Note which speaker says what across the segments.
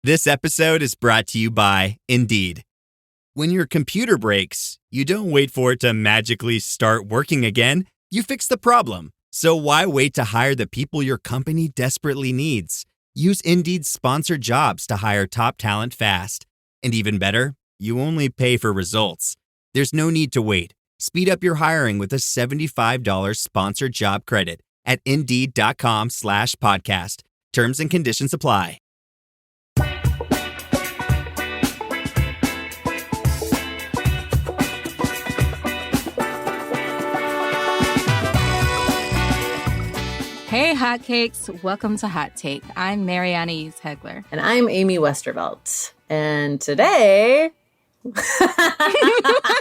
Speaker 1: This episode is brought to you by Indeed. When your computer breaks, you don't wait for it to magically start working again. You fix the problem. So why wait to hire the people your company desperately needs? Use Indeed's sponsored jobs to hire top talent fast. And even better, you only pay for results. There's no need to wait. Speed up your hiring with a $75 sponsored job credit at Indeed.com/podcast. Terms and conditions apply.
Speaker 2: Hey, hotcakes. Welcome to Hot Take. I'm Mariana Hegler.
Speaker 3: And I'm Amy Westervelt. And today...
Speaker 2: I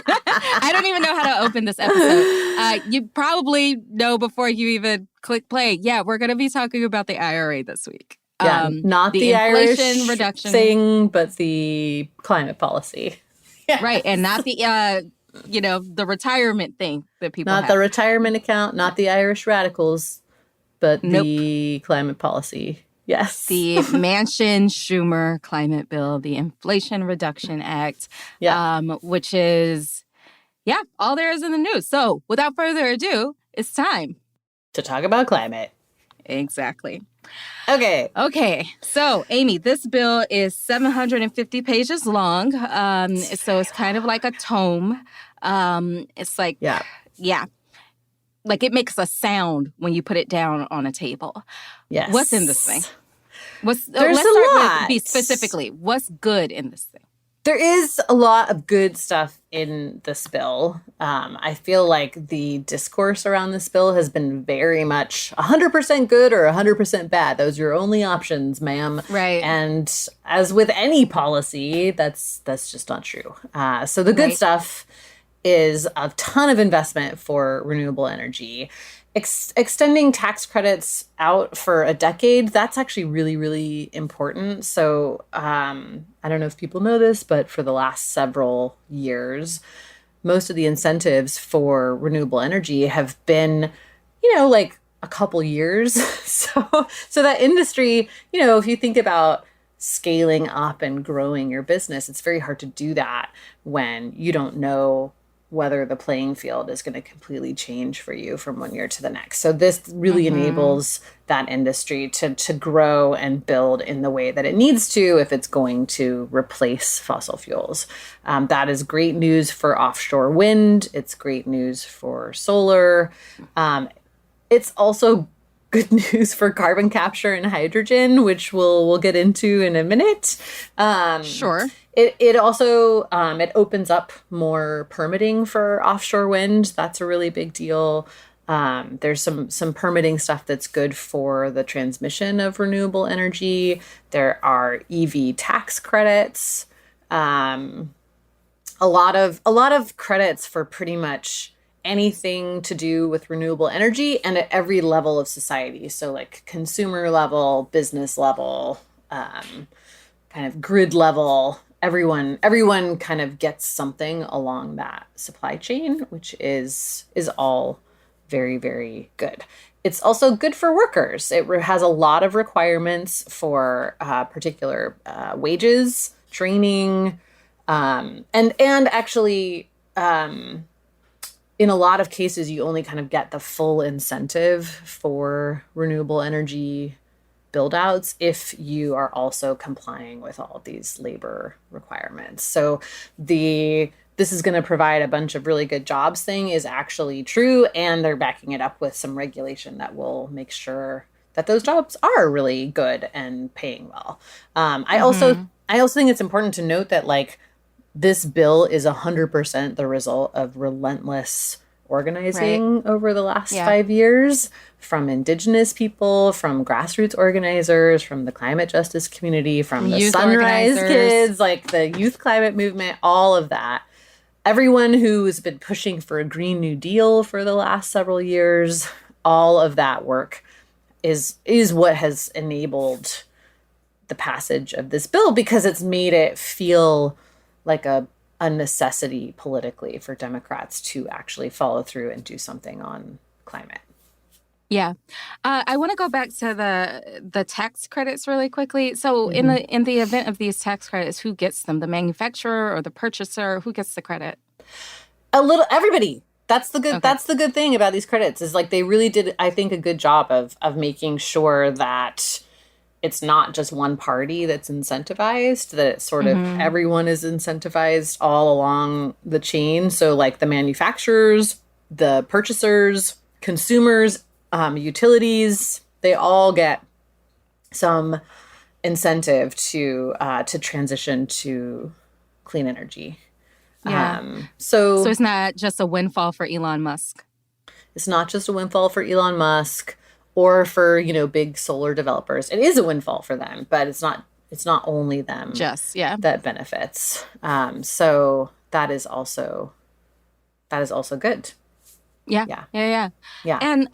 Speaker 2: don't even know how to open this episode. You probably know before you even click play. Yeah, we're going to be talking about the IRA this week.
Speaker 3: Yeah, not the
Speaker 2: Inflation
Speaker 3: Irish
Speaker 2: reduction
Speaker 3: thing, but the climate policy.
Speaker 2: Yes. Right, and not the, the retirement thing that people
Speaker 3: Not
Speaker 2: have.
Speaker 3: the retirement account, not the Irish radicals, but the climate policy. Yes.
Speaker 2: The Manchin-Schumer climate bill, the Inflation Reduction Act, which is, all there is in the news. So without further ado, it's time
Speaker 3: to talk about climate.
Speaker 2: Exactly.
Speaker 3: Okay.
Speaker 2: So, Amy, this bill is 750 pages long. So it's kind of like a tome. It's like, like it makes a sound when you put it down on a table.
Speaker 3: Yes.
Speaker 2: What's in this thing?
Speaker 3: There's
Speaker 2: let's
Speaker 3: a
Speaker 2: start
Speaker 3: lot.
Speaker 2: with be specifically, what's good in this thing?
Speaker 3: There is a lot of good stuff in this bill. I feel like the discourse around this bill has been very much 100% good or 100% bad. Those are your only options, ma'am.
Speaker 2: Right.
Speaker 3: And as with any policy, that's just not true. So the good stuff is a ton of investment for renewable energy. Extending tax credits out for a decade, that's actually really, really important. So I don't know if people know this, but for the last several years, most of the incentives for renewable energy have been, like a couple years. So that industry, if you think about scaling up and growing your business, it's very hard to do that when you don't know whether the playing field is going to completely change for you from one year to the next. So this really enables that industry to grow and build in the way that it needs to if it's going to replace fossil fuels. That is great news for offshore wind. It's great news for solar. It's also good news for carbon capture and hydrogen, which we'll get into in a minute.
Speaker 2: Sure.
Speaker 3: It also it opens up more permitting for offshore wind. That's a really big deal. There's some permitting stuff that's good for the transmission of renewable energy. There are EV tax credits. A lot of credits for pretty much anything to do with renewable energy and at every level of society. So like consumer level, business level, kind of grid level. Everyone kind of gets something along that supply chain, which is all very, very good. It's also good for workers. It has a lot of requirements for particular wages, training, and actually, in a lot of cases, you only kind of get the full incentive for renewable energy build-outs if you are also complying with all of these labor requirements. So this is going to provide a bunch of really good jobs thing is actually true, and they're backing it up with some regulation that will make sure that those jobs are really good and paying well. I also think it's important to note that this bill is 100% the result of relentless organizing over the last 5 years from Indigenous people, from grassroots organizers, from the climate justice community, from the Sunrise Kids, like the youth climate movement, all of that. Everyone who's been pushing for a Green New Deal for the last several years, all of that work is what has enabled the passage of this bill, because it's made it feel like a necessity politically for Democrats to actually follow through and do something on climate.
Speaker 2: Yeah. I want to go back to the tax credits really quickly. So
Speaker 3: Mm-hmm.
Speaker 2: in the event of these tax credits, who gets them? The manufacturer or the purchaser? Who gets the credit?
Speaker 3: Everybody.
Speaker 2: Okay.
Speaker 3: That's the good thing about these credits is like they really did, I think, a good job of making sure that it's not just one party that's incentivized, that it's sort of everyone is incentivized all along the chain. So like the manufacturers, the purchasers, consumers, utilities, they all get some incentive to transition to clean energy.
Speaker 2: Yeah. So
Speaker 3: So
Speaker 2: it's not just a windfall for Elon Musk.
Speaker 3: it's not just a windfall for Elon Musk or for, big solar developers. It is a windfall for them, but it's not only them
Speaker 2: Yeah.
Speaker 3: that benefits. So that is also good.
Speaker 2: Yeah.
Speaker 3: Yeah.
Speaker 2: Yeah.
Speaker 3: Yeah.
Speaker 2: And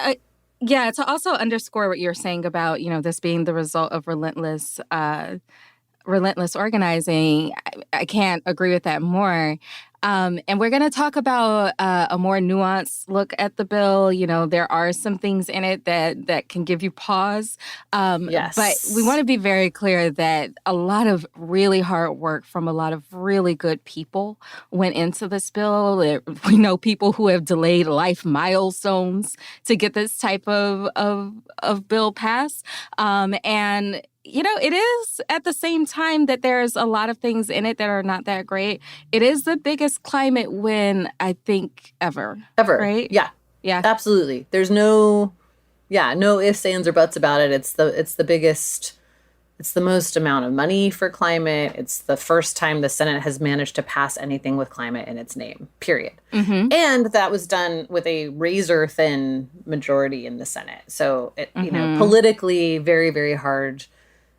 Speaker 2: to also underscore what you're saying about, this being the result of relentless organizing, I can't agree with that more. And we're going to talk about a more nuanced look at the bill. There are some things in it that can give you pause.
Speaker 3: Yes.
Speaker 2: But we want to be very clear that a lot of really hard work from a lot of really good people went into this bill. We know people who have delayed life milestones to get this type of bill passed. And it is at the same time that there's a lot of things in it that are not that great. It is the biggest climate win, I think, ever.
Speaker 3: Ever.
Speaker 2: Right?
Speaker 3: Yeah.
Speaker 2: Yeah.
Speaker 3: Absolutely. There's no ifs, ands, or buts about it. It's the biggest. It's the most amount of money for climate. It's the first time the Senate has managed to pass anything with climate in its name, period.
Speaker 2: Mm-hmm.
Speaker 3: And that was done with a razor thin majority in the Senate. So, politically very, very hard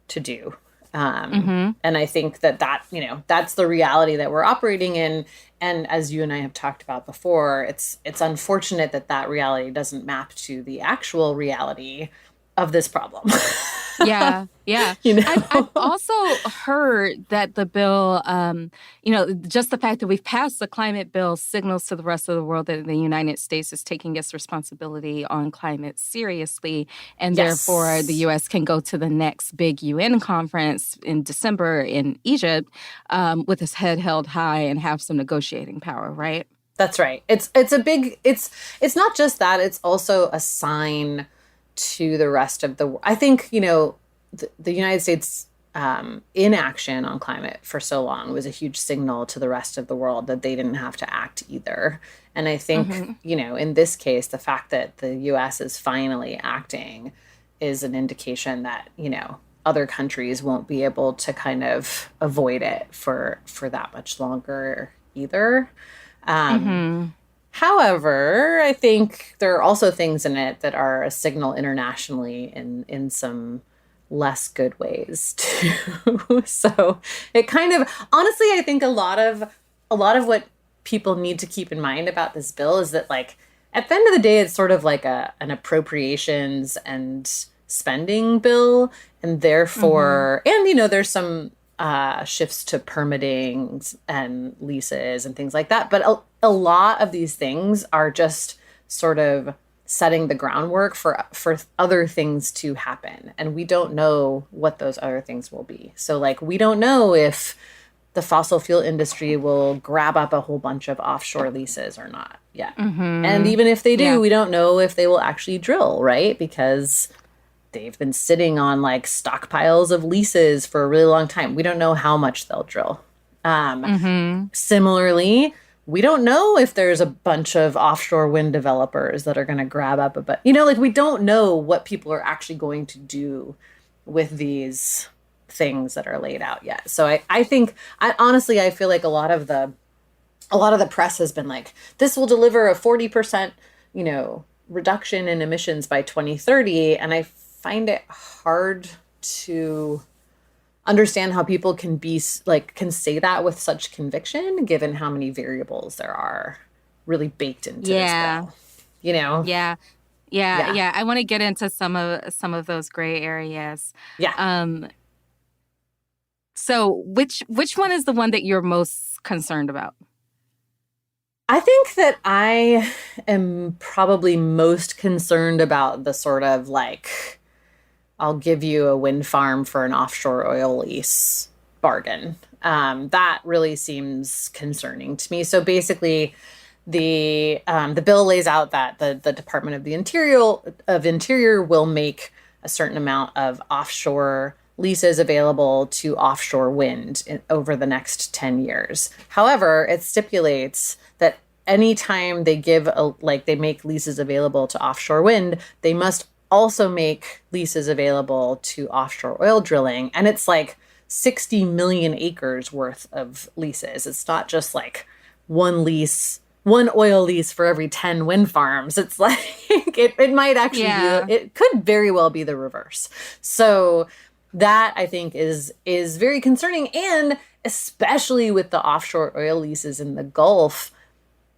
Speaker 3: to do. And I think that's the reality that we're operating in. And as you and I have talked about before, it's unfortunate that reality doesn't map to the actual reality of this problem.
Speaker 2: Yeah. I've also heard that the bill, just the fact that we've passed the climate bill signals to the rest of the world that the United States is taking its responsibility on climate seriously. And therefore, the U.S. can go to the next big UN conference in December in Egypt with its head held high and have some negotiating power, right?
Speaker 3: That's right. It's not just that. It's also a sign to the rest of the world. I think, the United States inaction on climate for so long was a huge signal to the rest of the world that they didn't have to act either. And I think, in this case, the fact that the U.S. is finally acting is an indication that, other countries won't be able to kind of avoid it for that much longer either. However, I think there are also things in it that are a signal internationally in some less good ways too. So it kind of, honestly, I think a lot of what people need to keep in mind about this bill is that, like, at the end of the day, it's sort of like an appropriations and spending bill, and therefore, and there's some shifts to permitting and leases and things like that. But a lot of these things are just sort of setting the groundwork for other things to happen. And we don't know what those other things will be. So, like, we don't know if the fossil fuel industry will grab up a whole bunch of offshore leases or not yet. And even if they do, we don't know if they will actually drill, right? Because they've been sitting on like stockpiles of leases for a really long time. We don't know how much they'll drill. Similarly, we don't know if there's a bunch of offshore wind developers that are going to grab up we don't know what people are actually going to do with these things that are laid out yet. So I think, honestly, I feel like a lot of the press has been like, this will deliver a 40%, reduction in emissions by 2030. And I find it hard to understand how people can say that with such conviction, given how many variables there are really baked into this bill.
Speaker 2: Yeah. I want to get into some of those gray areas. So which one is the one that you're most concerned about?
Speaker 3: I think that I am probably most concerned about the sort of like, I'll give you a wind farm for an offshore oil lease bargain. That really seems concerning to me. So basically, the bill lays out that the Department of the Interior will make a certain amount of offshore leases available to offshore wind over the next 10 years. However, it stipulates that anytime they make leases available to offshore wind, they must also make leases available to offshore oil drilling. And it's like 60 million acres worth of leases. It's not just like one oil lease for every 10 wind farms. It's like, it might actually it could very well be the reverse. So that I think is very concerning. And especially with the offshore oil leases in the Gulf,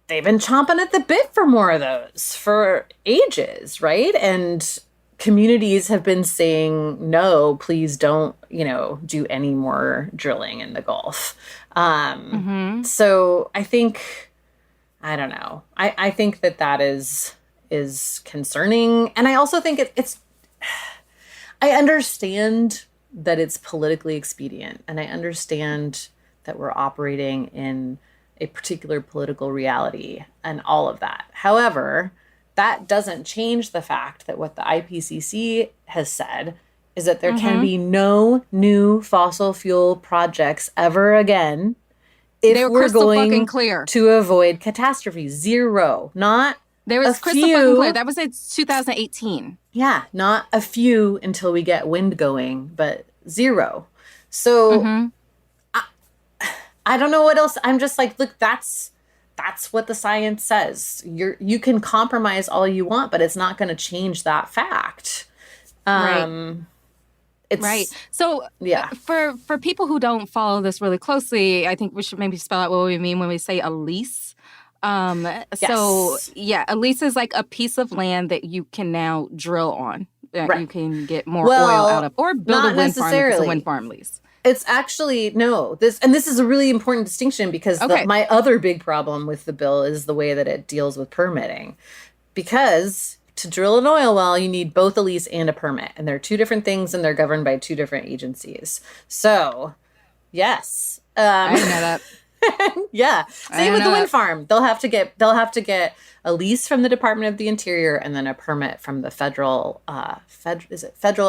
Speaker 3: they've been chomping at the bit for more of those for ages, right? And communities have been saying, no, please don't, do any more drilling in the Gulf. So I think, I don't know. I think that is concerning. And I also think I understand that it's politically expedient. And I understand that we're operating in a particular political reality and all of that. However, that doesn't change the fact that what the IPCC has said is that there can be no new fossil fuel projects ever again if we're going to avoid catastrophe. Zero. Not
Speaker 2: there was crystal fucking clear. That was in 2018.
Speaker 3: Yeah, not a few until we get wind going, but zero. So I don't know what else. I'm just like, look, that's what the science says. You can compromise all you want, but it's not going to change that fact.
Speaker 2: Right. So for people who don't follow this really closely, I think we should maybe spell out what we mean when we say a lease. So a lease is like a piece of land that you can now drill on, that you can get more oil out of, or build a wind farm if it's a wind farm lease.
Speaker 3: It's actually, this is a really important distinction because my other big problem with the bill is the way that it deals with permitting. Because to drill an oil well, you need both a lease and a permit. And they're two different things and they're governed by two different agencies. So, yes.
Speaker 2: I didn't know that.
Speaker 3: Yeah. Same with the wind farm. They'll have to get a lease from the Department of the Interior and then a permit from the Federal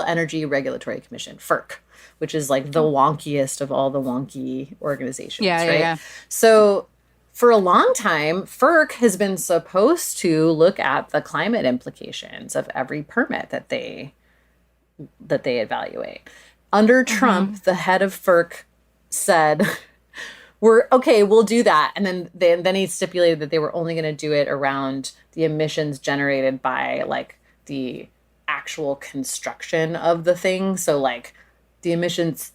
Speaker 3: Energy Regulatory Commission, FERC, which is like the wonkiest of all the wonky organizations, right? Yeah. So for a long time, FERC has been supposed to look at the climate implications of every permit that they evaluate. Under Trump, the head of FERC said, we'll do that. And then he stipulated that they were only going to do it around the emissions generated by like the actual construction of the thing. So like the emissions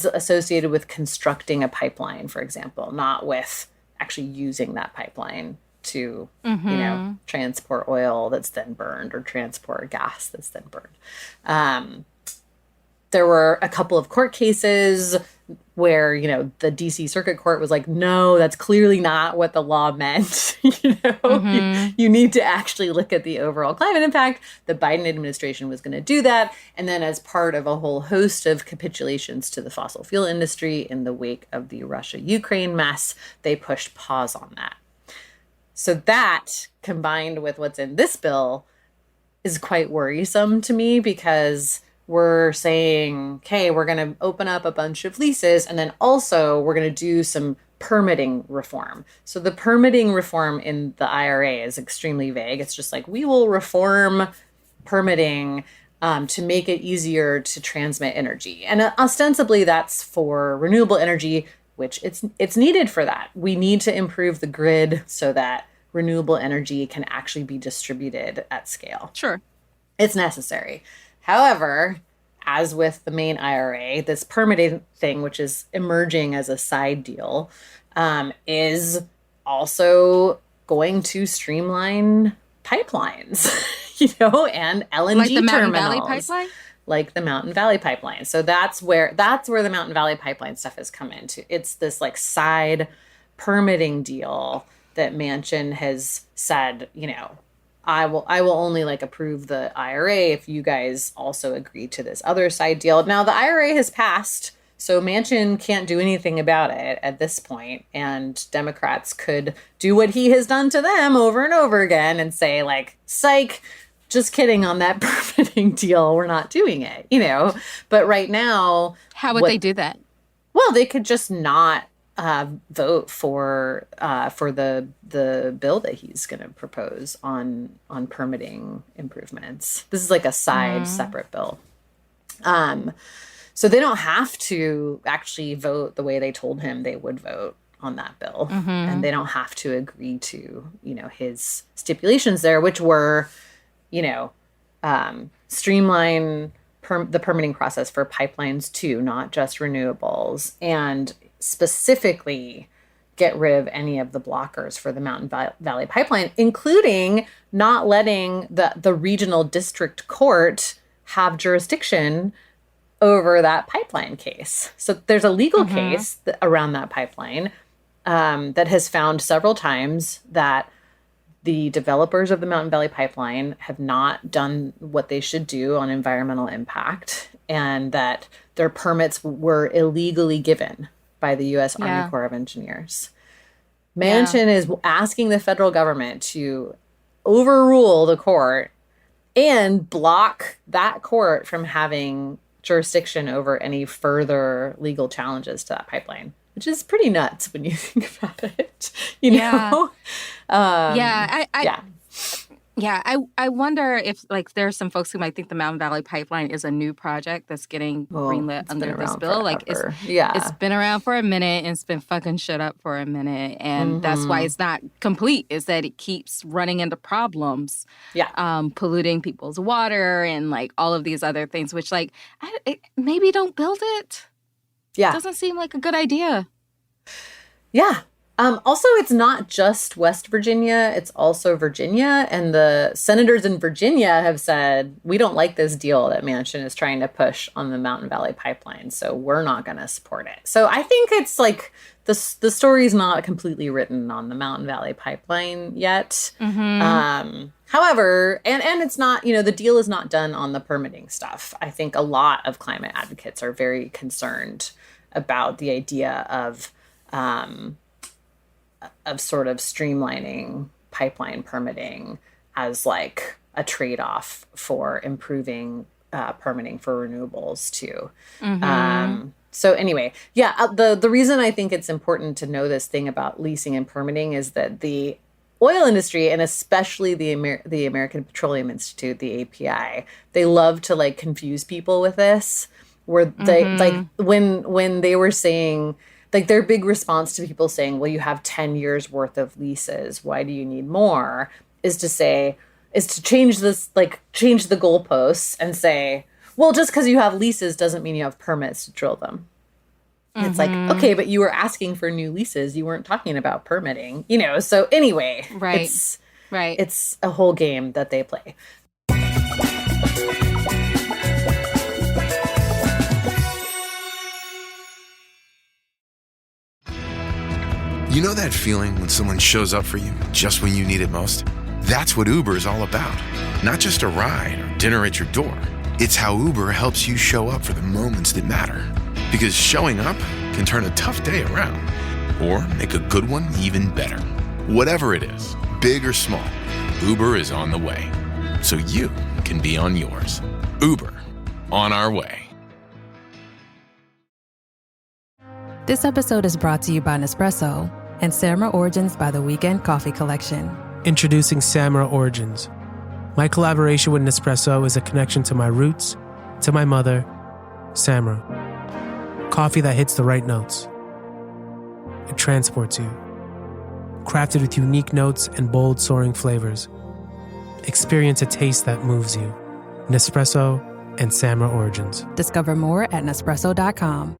Speaker 3: associated with constructing a pipeline, for example, not with actually using that pipeline to, transport oil that's then burned or transport gas that's then burned. There were a couple of court cases where, the DC Circuit Court was like, no, that's clearly not what the law meant. You need to actually look at the overall climate impact. The Biden administration was going to do that. And then as part of a whole host of capitulations to the fossil fuel industry in the wake of the Russia-Ukraine mess, they pushed pause on that. So that, combined with what's in this bill, is quite worrisome to me because we're saying, okay, we're going to open up a bunch of leases and then also we're going to do some permitting reform. So the permitting reform in the IRA is extremely vague. It's just like, we will reform permitting to make it easier to transmit energy. And ostensibly that's for renewable energy, which it's needed for that. We need to improve the grid so that renewable energy can actually be distributed at scale.
Speaker 2: Sure.
Speaker 3: It's necessary. However, as with the main IRA, this permitting thing, which is emerging as a side deal, is also going to streamline pipelines, and LNG
Speaker 2: like the
Speaker 3: terminals.
Speaker 2: Mountain Valley pipeline?
Speaker 3: Like the Mountain Valley pipeline. So that's where the Mountain Valley pipeline stuff has come into. It's this like side permitting deal that Manchin has said, I will only like approve the IRA if you guys also agree to this other side deal. Now the IRA has passed, so Manchin can't do anything about it at this point, and Democrats could do what he has done to them over and over again and say like, psych, just kidding on that permitting deal, we're not doing it, But right now,
Speaker 2: how would they do that?
Speaker 3: Well, they could just not vote for the bill that he's going to propose on permitting improvements. This is like a side separate bill. So they don't have to actually vote the way they told him they would vote on that bill, and they don't have to agree to his stipulations there, which were streamline the permitting process for pipelines too, not just renewables, and specifically get rid of any of the blockers for the Mountain Valley Pipeline, including not letting the regional district court have jurisdiction over that pipeline case. So there's a legal case around that pipeline that has found several times that the developers of the Mountain Valley Pipeline have not done what they should do on environmental impact, and that their permits were illegally given by the U.S. Army Corps of Engineers. Manchin is asking the federal government to overrule the court and block that court from having jurisdiction over any further legal challenges to that pipeline, which is pretty nuts when you think about it, know?
Speaker 2: I wonder if like there are some folks who might think the Mountain Valley Pipeline is a new project that's getting greenlit under this bill. Like it's been around for a minute and it's been fucking shit up for a minute, and that's why it's not complete. Is that it keeps running into problems, polluting people's water and like all of these other things. Which like maybe don't build it. Yeah, it doesn't seem like a good idea.
Speaker 3: Yeah. Also, it's not just West Virginia, it's also Virginia. And the senators in Virginia have said, we don't like this deal that Manchin is trying to push on the Mountain Valley Pipeline, so we're not going to support it. So I think it's like the story's not completely written on the Mountain Valley Pipeline yet. However, and it's not, the deal is not done on the permitting stuff. I think a lot of climate advocates are very concerned about the idea of sort of streamlining pipeline permitting as like a trade-off for improving permitting for renewables too. So anyway, the reason I think it's important to know this thing about leasing and permitting is that the oil industry, and especially the American Petroleum Institute, the API, they love to like confuse people with this, where they like when they were saying, like their big response to people saying, well, you have 10 years worth of leases, why do you need more? Is to change change the goalposts and say, well, just because you have leases doesn't mean you have permits to drill them. It's like, okay, but you were asking for new leases. You weren't talking about permitting, So anyway, it's a whole game that they play.
Speaker 4: You know that feeling when someone shows up for you just when you need it most? That's what Uber is all about. Not just a ride or dinner at your door. It's how Uber helps you show up for the moments that matter. Because showing up can turn a tough day around or make a good one even better. Whatever it is, big or small, Uber is on the way. So you can be on yours. Uber, on our way.
Speaker 5: This episode is brought to you by Nespresso and Samra Origins by The Weekend Coffee Collection.
Speaker 6: Introducing Samra Origins. My collaboration with Nespresso is a connection to my roots, to my mother, Samra. Coffee that hits the right notes. It transports you. Crafted with unique notes and bold, soaring flavors. Experience a taste that moves you. Nespresso and Samra Origins.
Speaker 5: Discover more at Nespresso.com.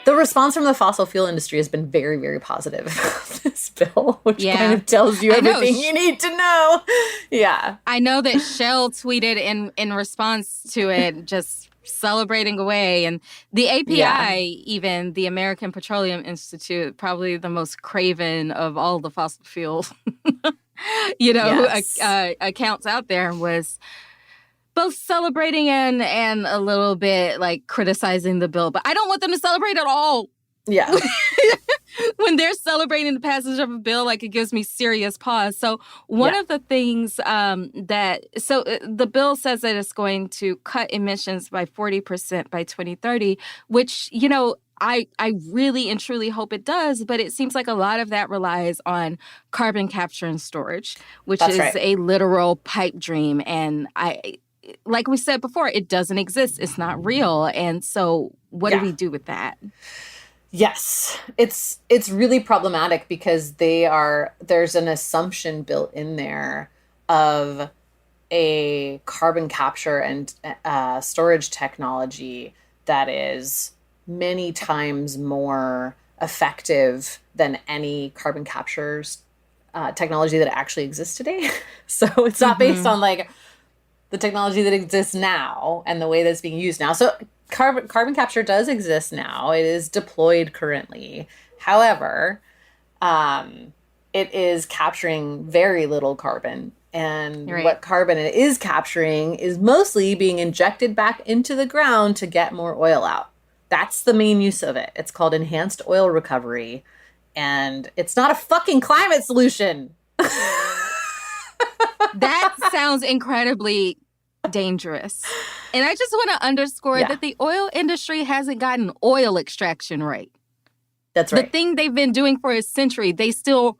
Speaker 3: The response from the fossil fuel industry has been very, very positive about this bill, which kind of tells you everything you need to know. Yeah.
Speaker 2: I know that Shell tweeted in response to it, just celebrating away. And the API,
Speaker 3: Yeah.
Speaker 2: even the American Petroleum Institute, probably the most craven of all the fossil fuel,
Speaker 3: Yes.
Speaker 2: accounts out there, was both celebrating and a little bit like criticizing the bill. But I don't want them to celebrate at all.
Speaker 3: Yeah.
Speaker 2: When they're celebrating the passage of a bill, like, it gives me serious pause. So one of the things the bill says that it's going to cut emissions by 40% by 2030, which, I really and truly hope it does, but it seems like a lot of that relies on carbon capture and storage, which
Speaker 3: That's
Speaker 2: is
Speaker 3: right.
Speaker 2: a literal pipe dream. And like we said before, it doesn't exist. It's not real. And so what do we do with that?
Speaker 3: Yes, it's really problematic because there's an assumption built in there of a carbon capture and storage technology that is many times more effective than any carbon capture technology that actually exists today. So it's not based on like the technology that exists now and the way that's being used now. So carbon capture does exist now. It is deployed currently. However, it is capturing very little carbon. And what carbon it is capturing is mostly being injected back into the ground to get more oil out. That's the main use of it. It's called enhanced oil recovery. And it's not a fucking climate solution.
Speaker 2: That sounds incredibly dangerous. And I just want to underscore that the oil industry hasn't gotten oil extraction right.
Speaker 3: That's right.
Speaker 2: The thing they've been doing for a century, they still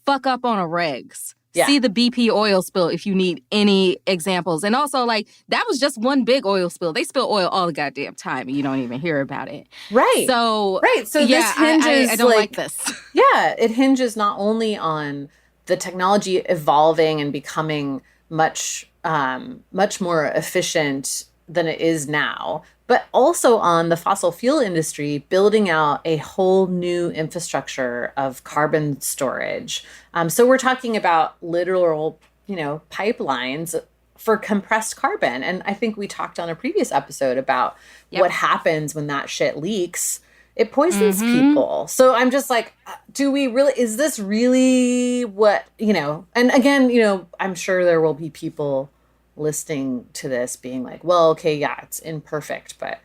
Speaker 2: fuck up on a regs.
Speaker 3: Yeah.
Speaker 2: See the BP oil spill if you need any examples. And also, like, that was just one big oil spill. They spill oil all the goddamn time and you don't even hear about it.
Speaker 3: Right.
Speaker 2: So
Speaker 3: this hinges,
Speaker 2: I don't like this.
Speaker 3: Yeah, it hinges not only on the technology evolving and becoming much more efficient than it is now, but also on the fossil fuel industry building out a whole new infrastructure of carbon storage. So we're talking about literal, pipelines for compressed carbon. And I think we talked on a previous episode about what happens when that shit leaks. It poisons people. So I'm just like, is this really what, and again, I'm sure there will be people listening to this being like, well, okay, yeah, it's imperfect, but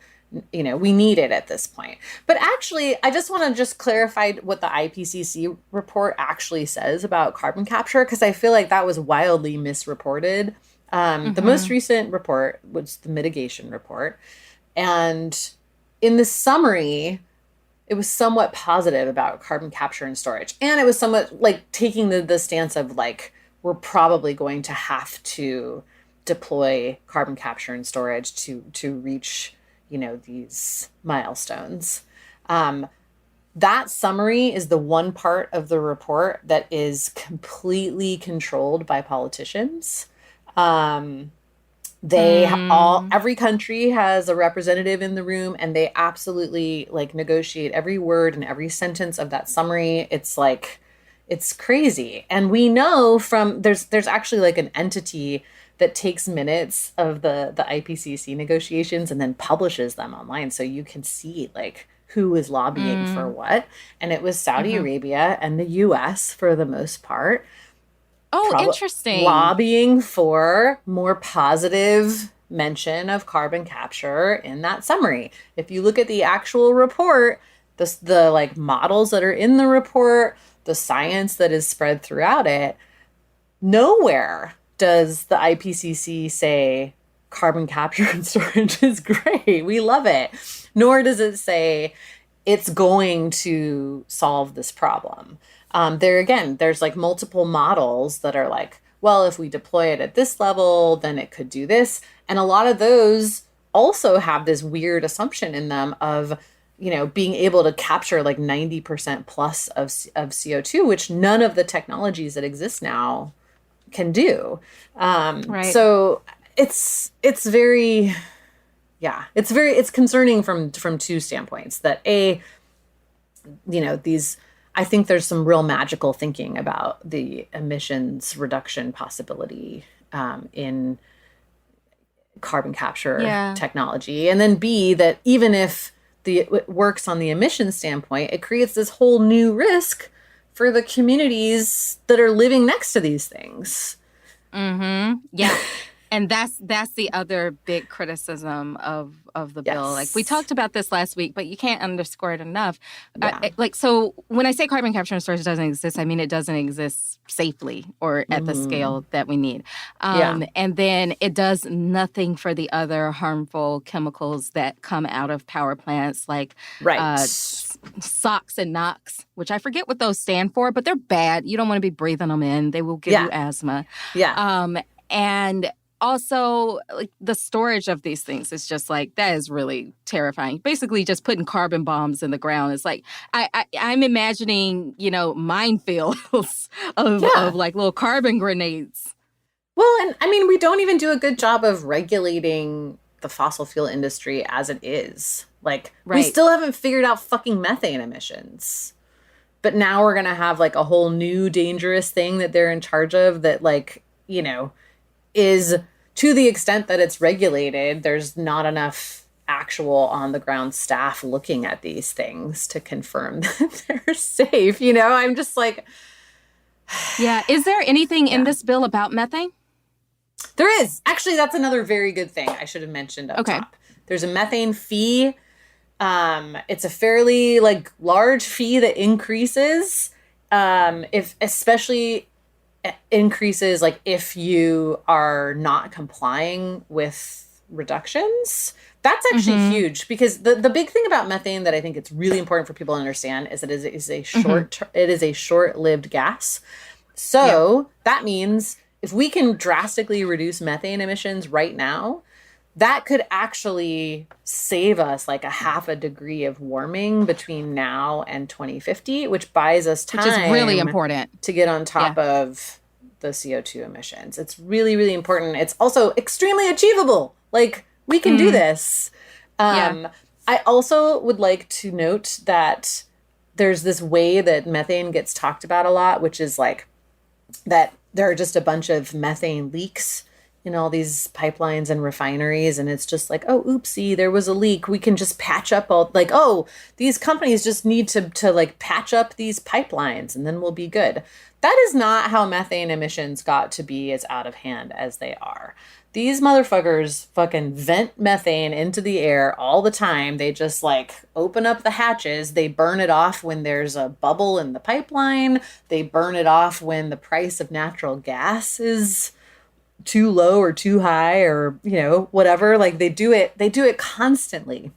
Speaker 3: we need it at this point. But actually, I just want to just clarify what the IPCC report actually says about carbon capture, because I feel like that was wildly misreported. The most recent report was the mitigation report. And in the summary, it was somewhat positive about carbon capture and storage. And it was somewhat like taking the stance of like, we're probably going to have to deploy carbon capture and storage to reach, these milestones. That summary is the one part of the report that is completely controlled by politicians. Every country has a representative in the room, and they absolutely like negotiate every word and every sentence of that summary. It's like, it's crazy. And we know from there's actually like an entity that takes minutes of the IPCC negotiations and then publishes them online. So you can see like who is lobbying for what. And it was Saudi Arabia and the US for the most part.
Speaker 2: Oh, interesting.
Speaker 3: Lobbying for more positive mention of carbon capture in that summary. If you look at the actual report, the like models that are in the report, the science that is spread throughout it, nowhere does the IPCC say carbon capture and storage is great, we love it. Nor does it say it's going to solve this problem. There's like multiple models that are like, well, if we deploy it at this level, then it could do this. And a lot of those also have this weird assumption in them of, being able to capture like 90% plus of CO2, which none of the technologies that exist now can do. So it's concerning from two standpoints. That I think there's some real magical thinking about the emissions reduction possibility in carbon capture technology. And then B, that even if it works on the emission standpoint, it creates this whole new risk for the communities that are living next to these things.
Speaker 2: Yeah. And that's the other big criticism of the bill. Like, we talked about this last week, but you can't underscore it enough. So when I say carbon capture and storage doesn't exist, I mean it doesn't exist safely or at the scale that we need. And then it does nothing for the other harmful chemicals that come out of power plants, like SOx and NOx, which I forget what those stand for, but they're bad. You don't want to be breathing them in. They will give you asthma. And also, like, the storage of these things is just like, that is really terrifying. Basically, just putting carbon bombs in the ground. It's like, I'm imagining, minefields of like little carbon grenades.
Speaker 3: Well, and I mean, we don't even do a good job of regulating the fossil fuel industry as it is. Like, we still haven't figured out fucking methane emissions. But now we're going to have like a whole new dangerous thing that they're in charge of that, like, is, to the extent that it's regulated, there's not enough actual on the ground staff looking at these things to confirm that they're safe. I'm just like,
Speaker 2: is there anything in this bill about methane?
Speaker 3: There is. Actually, that's another very good thing I should have mentioned up top. There's a methane fee. It's a fairly like large fee that increases increases like if you are not complying with reductions. That's actually huge, because the big thing about methane that I think it's really important for people to understand is that it is a short-lived gas. So that means if we can drastically reduce methane emissions right now, that could actually save us like a half a degree of warming between now and 2050, which buys us time.
Speaker 2: Which is really important.
Speaker 3: To get on top of the CO2 emissions. It's really, really important. It's also extremely achievable. Like, we can do this. I also would like to note that there's this way that methane gets talked about a lot, which is like that there are just a bunch of methane leaks in all these pipelines and refineries. And it's just like, oh, oopsie, there was a leak. We can just patch up these companies just need to like patch up these pipelines and then we'll be good. That is not how methane emissions got to be as out of hand as they are. These motherfuckers fucking vent methane into the air all the time. They just like open up the hatches. They burn it off when there's a bubble in the pipeline. They burn it off when the price of natural gas is too low or too high or, whatever. Like, they do it constantly.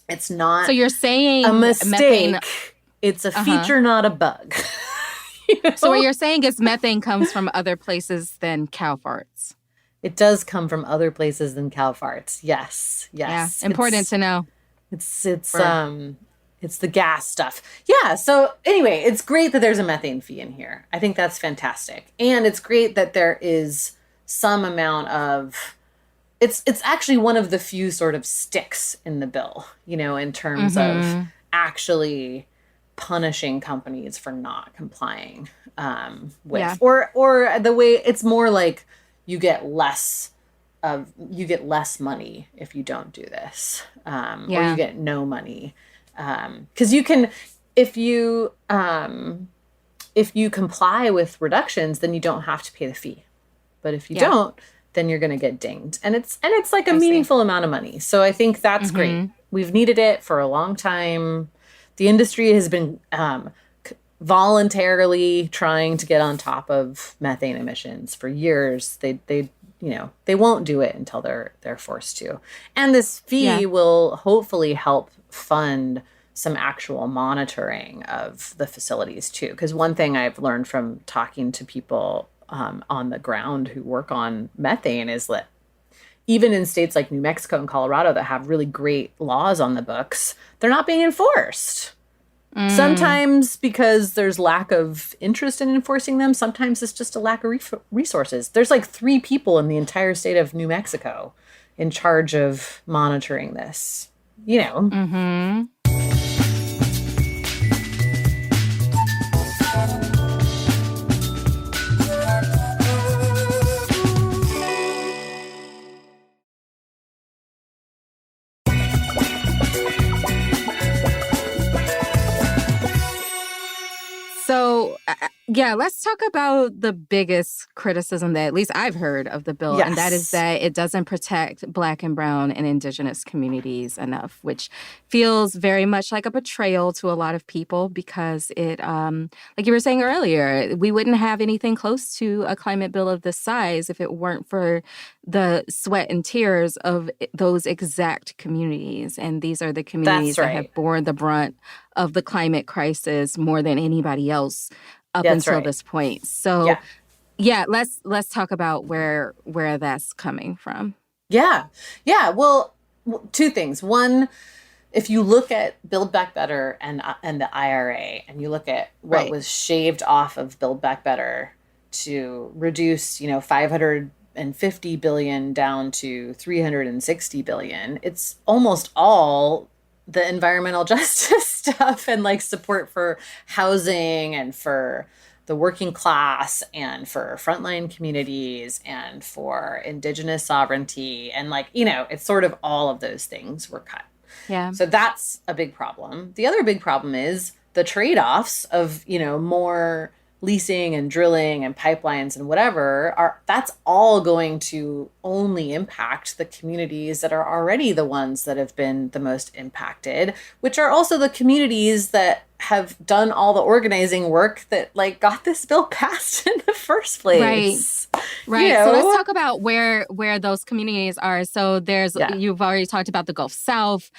Speaker 3: It's not
Speaker 2: so you're saying
Speaker 3: a mistake. It's a feature, not a bug.
Speaker 2: So what you're saying is methane comes from other places than cow farts.
Speaker 3: It does come from other places than cow farts. Yes.
Speaker 2: Yeah, important to know.
Speaker 3: It's the gas stuff. Yeah. So anyway, it's great that there's a methane fee in here. I think that's fantastic. And it's great that there is some amount of, it's actually one of the few sort of sticks in the bill, in terms of actually punishing companies for not complying with, or the way it's more like you get less money if you don't do this, or you get no money. Because you can, if you comply with reductions, then you don't have to pay the fee. But if you don't, then you're going to get dinged. And it's like a meaningful amount of money. So I think that's great. We've needed it for a long time. The industry has been voluntarily trying to get on top of methane emissions for years. They won't do it until they're forced to. And this fee will hopefully help fund some actual monitoring of the facilities too. Because one thing I've learned from talking to people on the ground who work on methane is that even in states like New Mexico and Colorado that have really great laws on the books, they're not being enforced. Sometimes because there's lack of interest in enforcing them. Sometimes it's just a lack of resources. There's like 3 people in the entire state of New Mexico in charge of monitoring this,
Speaker 2: So, yeah, let's talk about the biggest criticism that at least I've heard of the bill, and that is that it doesn't protect Black and Brown and Indigenous communities enough, which feels very much like a betrayal to a lot of people because it, like you were saying earlier, we wouldn't have anything close to a climate bill of this size if it weren't for the sweat and tears of those exact communities. And these are the communities that have borne the brunt of the climate crisis more than anybody else up until this point. So let's talk about where that's coming from.
Speaker 3: Yeah. Well, two things. One, if you look at Build Back Better and the IRA, and you look at what was shaved off of Build Back Better to reduce, 550 billion down to 360 billion, it's almost all the environmental justice stuff and like support for housing and for the working class and for frontline communities and for Indigenous sovereignty. And it's sort of all of those things were cut.
Speaker 2: Yeah.
Speaker 3: So that's a big problem. The other big problem is the trade-offs of, more leasing and drilling and pipelines and whatever that's all going to only impact the communities that are already the ones that have been the most impacted, which are also the communities that have done all the organizing work that got this bill passed in the first place.
Speaker 2: Right. So let's talk about where those communities are. So you've already talked about the Gulf South.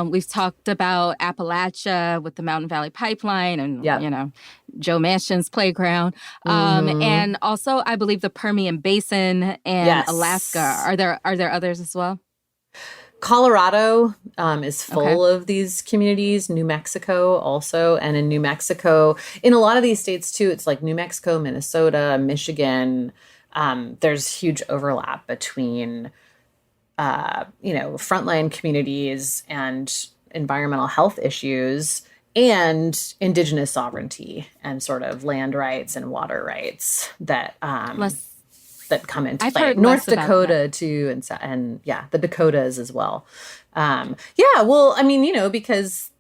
Speaker 2: We've talked about Appalachia with the Mountain Valley Pipeline and, Joe Manchin's playground. And also, I believe the Permian Basin and Alaska. Are there others as well?
Speaker 3: Colorado is full of these communities. New Mexico also. And in New Mexico, in a lot of these states too, it's like New Mexico, Minnesota, Michigan. There's huge overlap between, frontline communities and environmental health issues and Indigenous sovereignty and sort of land rights and water rights that come into play. North Dakota too, and the Dakotas as well. Because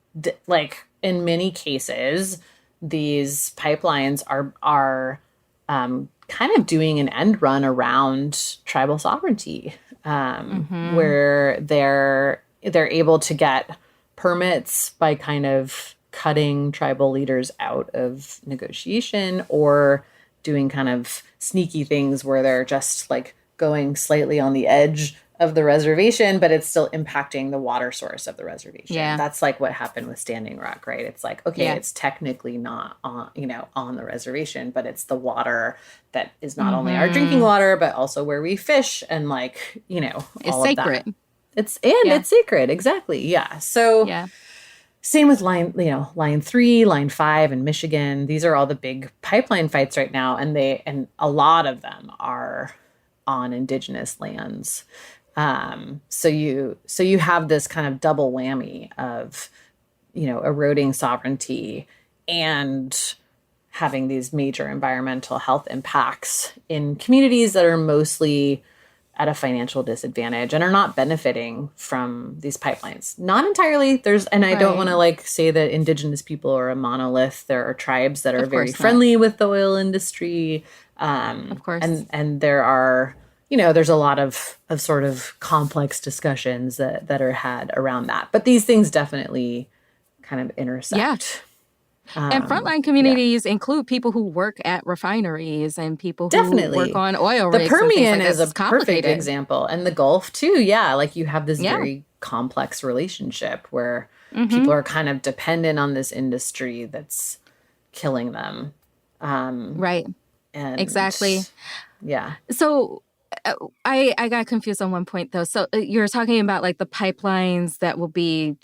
Speaker 3: in many cases, these pipelines are kind of doing an end run around tribal sovereignty, where they're able to get permits by kind of cutting tribal leaders out of negotiation or doing kind of sneaky things where they're just going slightly on the edge of the reservation, but it's still impacting the water source of the reservation. Yeah. That's what happened with Standing Rock, right? It's it's technically not on the reservation, but it's the water that is not only our drinking water, but also where we fish and
Speaker 2: it's
Speaker 3: all
Speaker 2: sacred.
Speaker 3: Of that. It's sacred. Exactly. Yeah. So same with line 3, line 5 in Michigan. These are all the big pipeline fights right now. And a lot of them are on Indigenous lands. So you have this kind of double whammy of, eroding sovereignty and having these major environmental health impacts in communities that are mostly at a financial disadvantage and are not benefiting from these pipelines. Not entirely. I don't want to say that Indigenous people are a monolith. There are tribes that are very friendly with the oil industry.
Speaker 2: Of course.
Speaker 3: And there are, there's a lot of sort of complex discussions that are had around that. But these things definitely kind of intersect.
Speaker 2: Yeah. And frontline communities include people who work at refineries and people who work on oil rigs.
Speaker 3: The Permian is a perfect example. And the Gulf, too. Yeah, you have this very complex relationship where people are kind of dependent on this industry that's killing them.
Speaker 2: Right.
Speaker 3: And
Speaker 2: exactly.
Speaker 3: Yeah.
Speaker 2: So I got confused on one point, though. So you're talking about the pipelines that will be,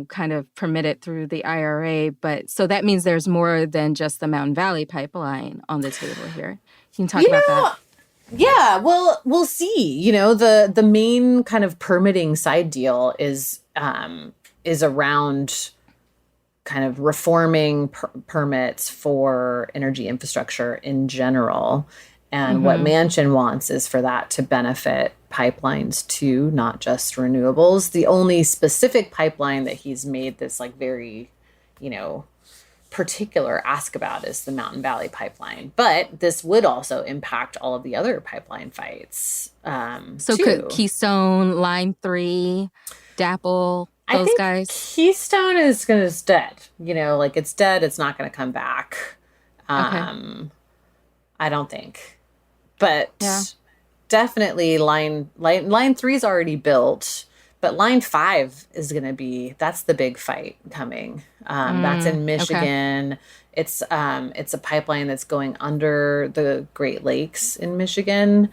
Speaker 2: kind of permitted through the IRA. But so that means there's more than just the Mountain Valley Pipeline on the table here. Can you talk about that?
Speaker 3: Yeah, well, we'll see. The main kind of permitting side deal is around kind of reforming permits for energy infrastructure in general. And what Manchin wants is for that to benefit pipelines too, not just renewables. The only specific pipeline that he's made this very, particular ask about is the Mountain Valley pipeline, but this would also impact all of the other pipeline fights.
Speaker 2: So
Speaker 3: too.
Speaker 2: could Keystone, Line 3, DAPL,
Speaker 3: I
Speaker 2: those
Speaker 3: think
Speaker 2: guys?
Speaker 3: Keystone is dead. Like it's dead. It's not going to come back.
Speaker 2: Okay.
Speaker 3: I don't think, but
Speaker 2: Yeah.
Speaker 3: definitely line 3 is already built, but line 5 is going to be, that's the big fight coming. That's in Michigan. Okay. It's a pipeline that's going under the Great Lakes in Michigan.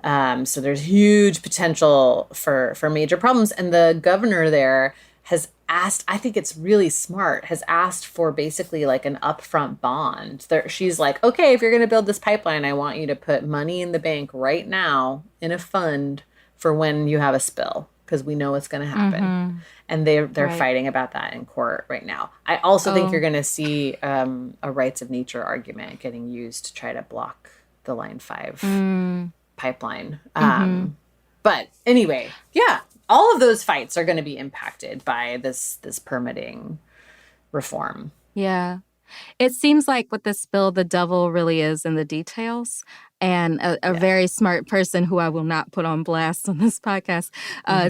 Speaker 3: So there's huge potential for major problems. And the governor there has asked, I think it's really smart, has asked for basically like an upfront bond. She's like, okay, if you're going to build this pipeline, I want you to put money in the bank right now in a fund for when you have a spill, because we know what's going to happen. Mm-hmm. And they're right. fighting about that in court right now. I also think you're going to see a rights of nature argument getting used to try to block the Line 5 pipeline. But anyway, yeah, all of those fights are going to be impacted by this permitting reform.
Speaker 2: Yeah. It seems like with this bill, the devil really is in the details. And a very smart person who I will not put on blast on this podcast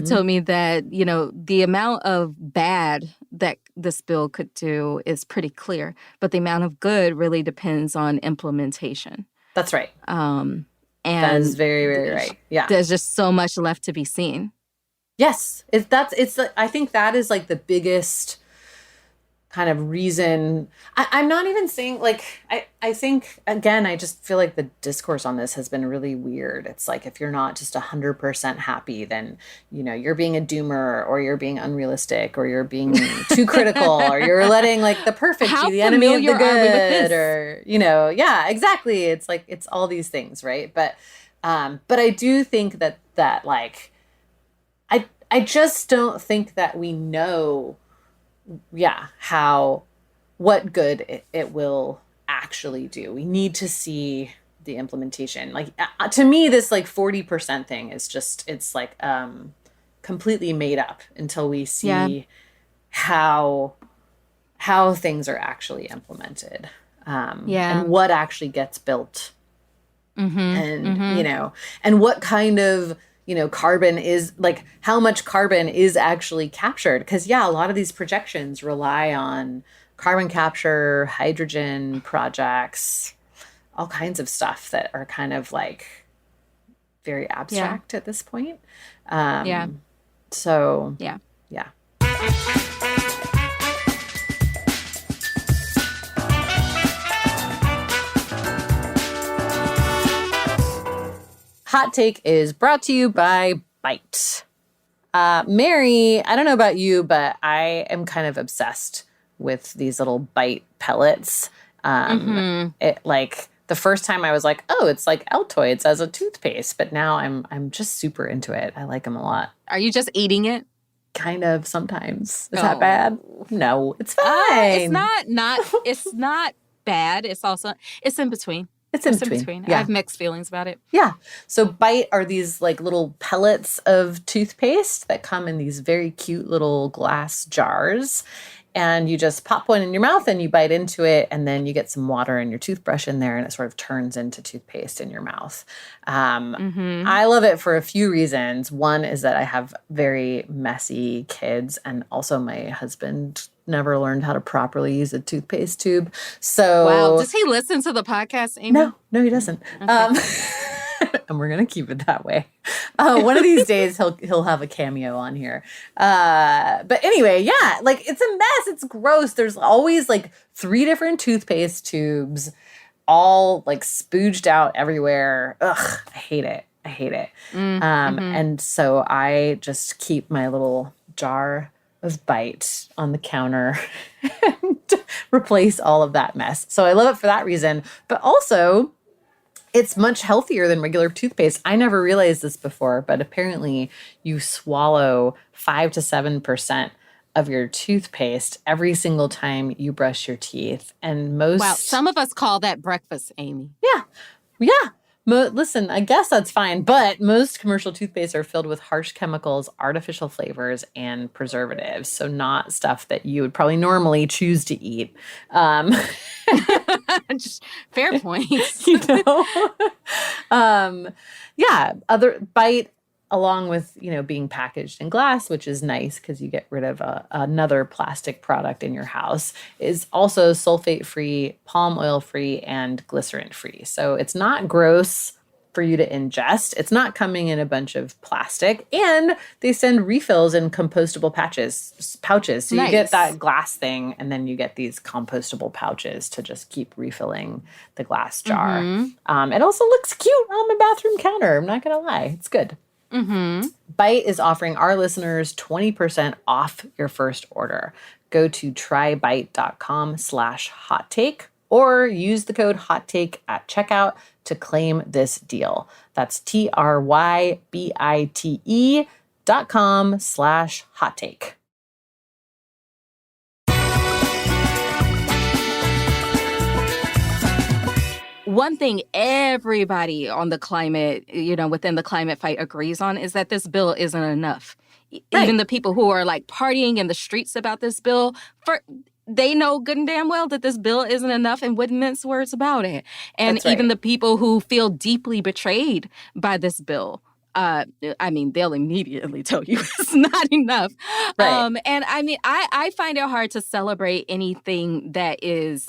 Speaker 2: told me that, the amount of bad that this bill could do is pretty clear, but the amount of good really depends on implementation.
Speaker 3: That's right.
Speaker 2: And
Speaker 3: that is very, very right. Yeah.
Speaker 2: There's just so much left to be seen.
Speaker 3: Yes. I think that is like the biggest kind of reason. I'm not even saying like, I think, again, I just feel like the discourse on this has been really weird. It's like, if you're not just 100% happy, then, you're being a doomer, or you're being unrealistic, or you're being too critical, or you're letting like the perfect be the enemy of the good, or, yeah, exactly. It's like, it's all these things. Right. But I do think that like, I just don't think that we know what good it will actually do. We need to see the implementation. Like, to me, this like 40% thing is just, it's like completely made up until we see how things are actually implemented. And what actually gets built. And and what kind of carbon is, like, how much carbon is actually captured. Because, a lot of these projections rely on carbon capture, hydrogen projects, all kinds of stuff that are kind of like very abstract at this point. So, yeah. Hot Take is brought to you by Byte. Mary, I don't know about you, but I am kind of obsessed with these little Byte pellets. It like the first time I was like, oh, it's like Altoids as a toothpaste, but now I'm just super into it. I like them a lot.
Speaker 2: Are you just eating it?
Speaker 3: Kind of sometimes. Is that bad? No, it's fine.
Speaker 2: It's not bad. It's in between.
Speaker 3: It's in between.
Speaker 2: Yeah. I have mixed feelings about it.
Speaker 3: Yeah. So Byte are these like little pellets of toothpaste that come in these very cute little glass jars. And you just pop one in your mouth and you bite into it, and then you get some water and your toothbrush in there, and it sort of turns into toothpaste in your mouth. I love it for a few reasons. One is that I have very messy kids, and also my husband never learned how to properly use a toothpaste tube. So,
Speaker 2: wow, does he listen to the podcast, Amy?
Speaker 3: No, he doesn't. Okay. And we're gonna keep it that way. One of these days, he'll have a cameo on here. But anyway, like, it's a mess. It's gross. There's always like 3 different toothpaste tubes, all like spooged out everywhere. Ugh, I hate it. And so I just keep my little jar of Byte on the counter and replace all of that mess. So I love it for that reason. But also, it's much healthier than regular toothpaste. I never realized this before, but apparently you swallow 5 to 7% of your toothpaste every single time you brush your teeth. And
Speaker 2: Wow, some of us call that breakfast, Amy.
Speaker 3: Yeah. Listen, I guess that's fine, but most commercial toothpastes are filled with harsh chemicals, artificial flavors, and preservatives. So not stuff that you would probably normally choose to eat.
Speaker 2: Just fair points.
Speaker 3: You know? Other Bite, along with, being packaged in glass, which is nice because you get rid of another plastic product in your house, is also sulfate-free, palm oil-free, and glycerin-free. So it's not gross for you to ingest. It's not coming in a bunch of plastic, and they send refills in compostable pouches. So you get that glass thing, and then you get these compostable pouches to just keep refilling the glass jar. It also looks cute on my bathroom counter. I'm not going to lie. It's good. Bite is offering our listeners 20% off your first order. Go to trybite.com/hottake or use the code HOTTAKE at checkout to claim this deal. That's TRYBITE.com/hottake.
Speaker 2: One thing everybody on the climate, within the climate fight agrees on is that this bill isn't enough. Right. Even the people who are like partying in the streets about this bill, they know good and damn well that this bill isn't enough and wouldn't mince words about it. And even the people who feel deeply betrayed by this bill, they'll immediately tell you it's not enough.
Speaker 3: Right.
Speaker 2: I find it hard to celebrate anything that is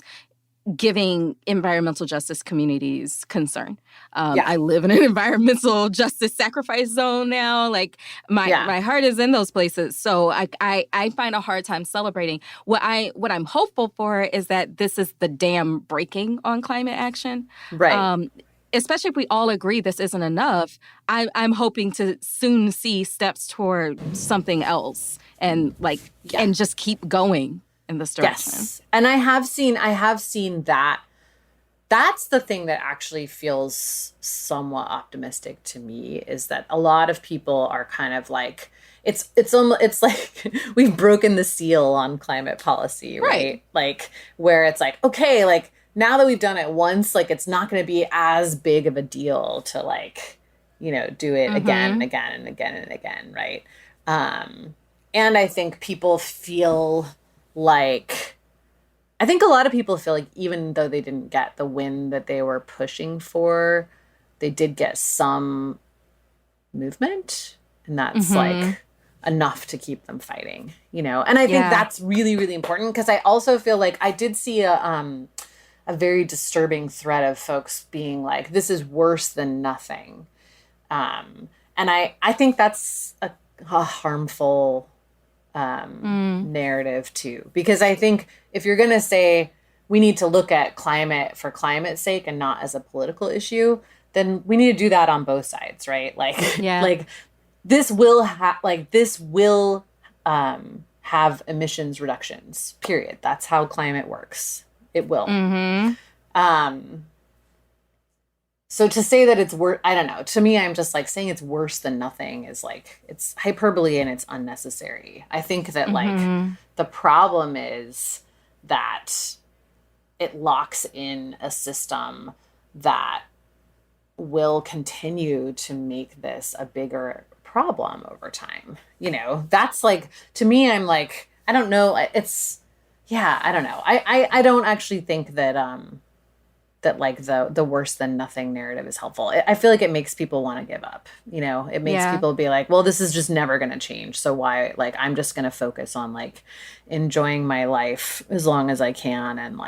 Speaker 2: giving environmental justice communities concern. I live in an environmental justice sacrifice zone now. Like my heart is in those places. So I find a hard time celebrating. What I'm hopeful for is that this is the dam breaking on climate action.
Speaker 3: Right.
Speaker 2: Especially if we all agree this isn't enough, I'm hoping to soon see steps toward something else and just keep going in this direction.
Speaker 3: Yes. And I have seen that. That's the thing that actually feels somewhat optimistic to me, is that a lot of people are kind of like, it's like we've broken the seal on climate policy, right? Like where it's like, okay, like now that we've done it once, like it's not going to be as big of a deal to do it again and again and again and again, right? And I think people feel like, I think a lot of people feel like even though they didn't get the win that they were pushing for, they did get some movement, and that's like enough to keep them fighting, And I think that's really, really important, because I also feel like I did see a very disturbing thread of folks being like, this is worse than nothing. And I think that's a harmful narrative too, because I think if you're going to say we need to look at climate for climate's sake and not as a political issue, then we need to do that on both sides, right? This will have emissions reductions, period. That's how climate works. It will. So to say that it's worse, I don't know. To me, I'm just like saying it's worse than nothing is like, it's hyperbole and it's unnecessary. I think that the problem is that it locks in a system that will continue to make this a bigger problem over time. That's like, to me, I'm like, I don't know. I don't know. I don't actually think that, that like the worse than nothing narrative is helpful. I feel like it makes people want to give up. It makes people be like, well, this is just never going to change. So why, I'm just going to focus on enjoying my life as long as I can. And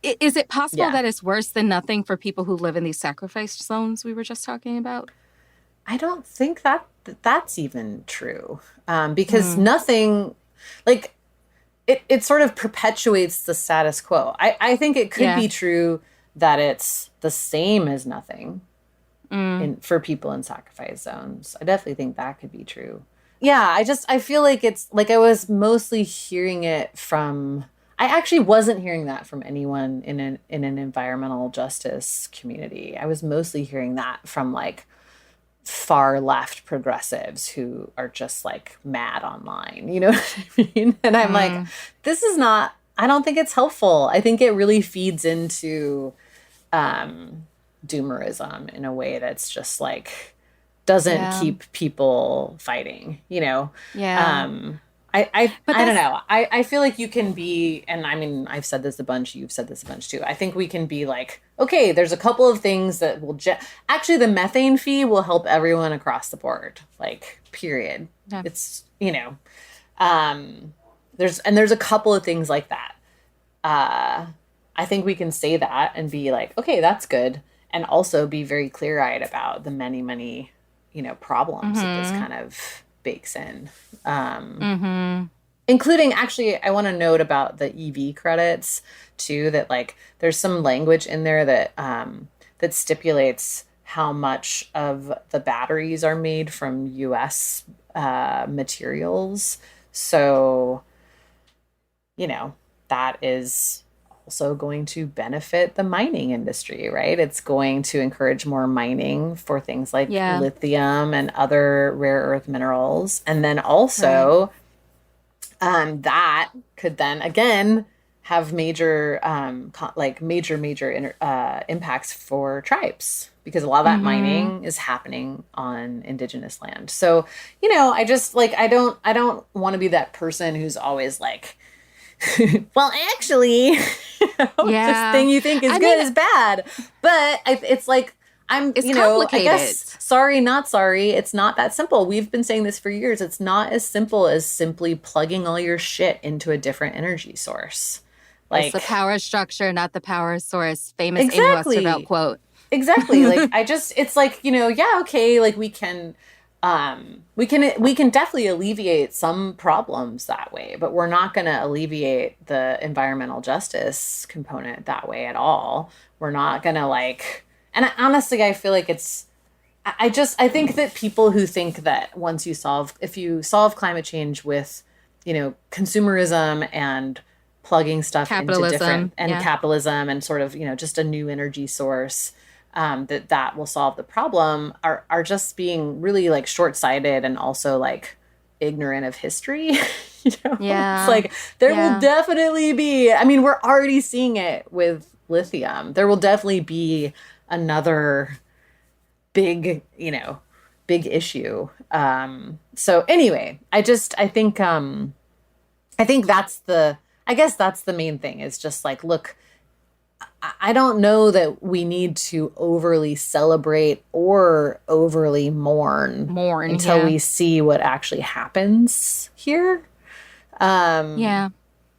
Speaker 2: is it possible that it's worse than nothing for people who live in these sacrifice zones we were just talking about?
Speaker 3: I don't think that's even true. Because nothing, it sort of perpetuates the status quo. I think it could be true that it's the same as nothing for people in sacrifice zones. I definitely think that could be true. Yeah, I feel like it's like I was mostly hearing it from, I actually wasn't hearing that from anyone in an environmental justice community. I was mostly hearing that from far left progressives who are just mad online, you know what I mean? And I'm like, this is not, I don't think it's helpful. I think it really feeds into doomerism in a way that's just like doesn't keep people fighting, you know?
Speaker 2: Yeah.
Speaker 3: I don't know. I feel like you can be, and I mean, I've said this a bunch, you've said this a bunch too. I think we can be like, okay, there's a couple of things that will actually the methane fee will help everyone across the board, like period. Yeah. It's, you know, there's a couple of things like that. I think we can say that and be like, okay, that's good. And also be very clear-eyed about the many, many, you know, problems that this kind of bakes in. Including, actually, I want to note about the EV credits too, that like there's some language in there that that stipulates how much of the batteries are made from US materials. So, you know, that is also going to benefit the mining industry, right? It's going to encourage more mining for things like lithium and other rare earth minerals. And then also that could then again have major impacts for tribes, because a lot of that mining is happening on indigenous land. So, you know, I just like, I don't want to be that person who's always like, well, actually, this thing you think is good is bad. But it's like, it's you know, I guess, sorry, not sorry. It's not that simple. We've been saying this for years. It's not as simple as simply plugging all your shit into a different energy source. Like,
Speaker 2: it's the power structure, not the power source. Famous Amy Westervelt quote.
Speaker 3: Exactly. Like, it's like, you know, yeah, okay, like we can definitely alleviate some problems that way, but we're not going to alleviate the environmental justice component that way at all. We're not going to like, and honestly, I feel like I think that people who think that if you solve climate change with, you know, consumerism and plugging stuff into different, and capitalism and sort of, you know, just a new energy source, that will solve the problem, are just being really like short-sighted and also like ignorant of history. You know? It's like there will definitely be, I mean, we're already seeing it with lithium. There will definitely be another big issue. So anyway, I think that's the main thing, is just like, look, I don't know that we need to overly celebrate or overly mourn until we see what actually happens here. And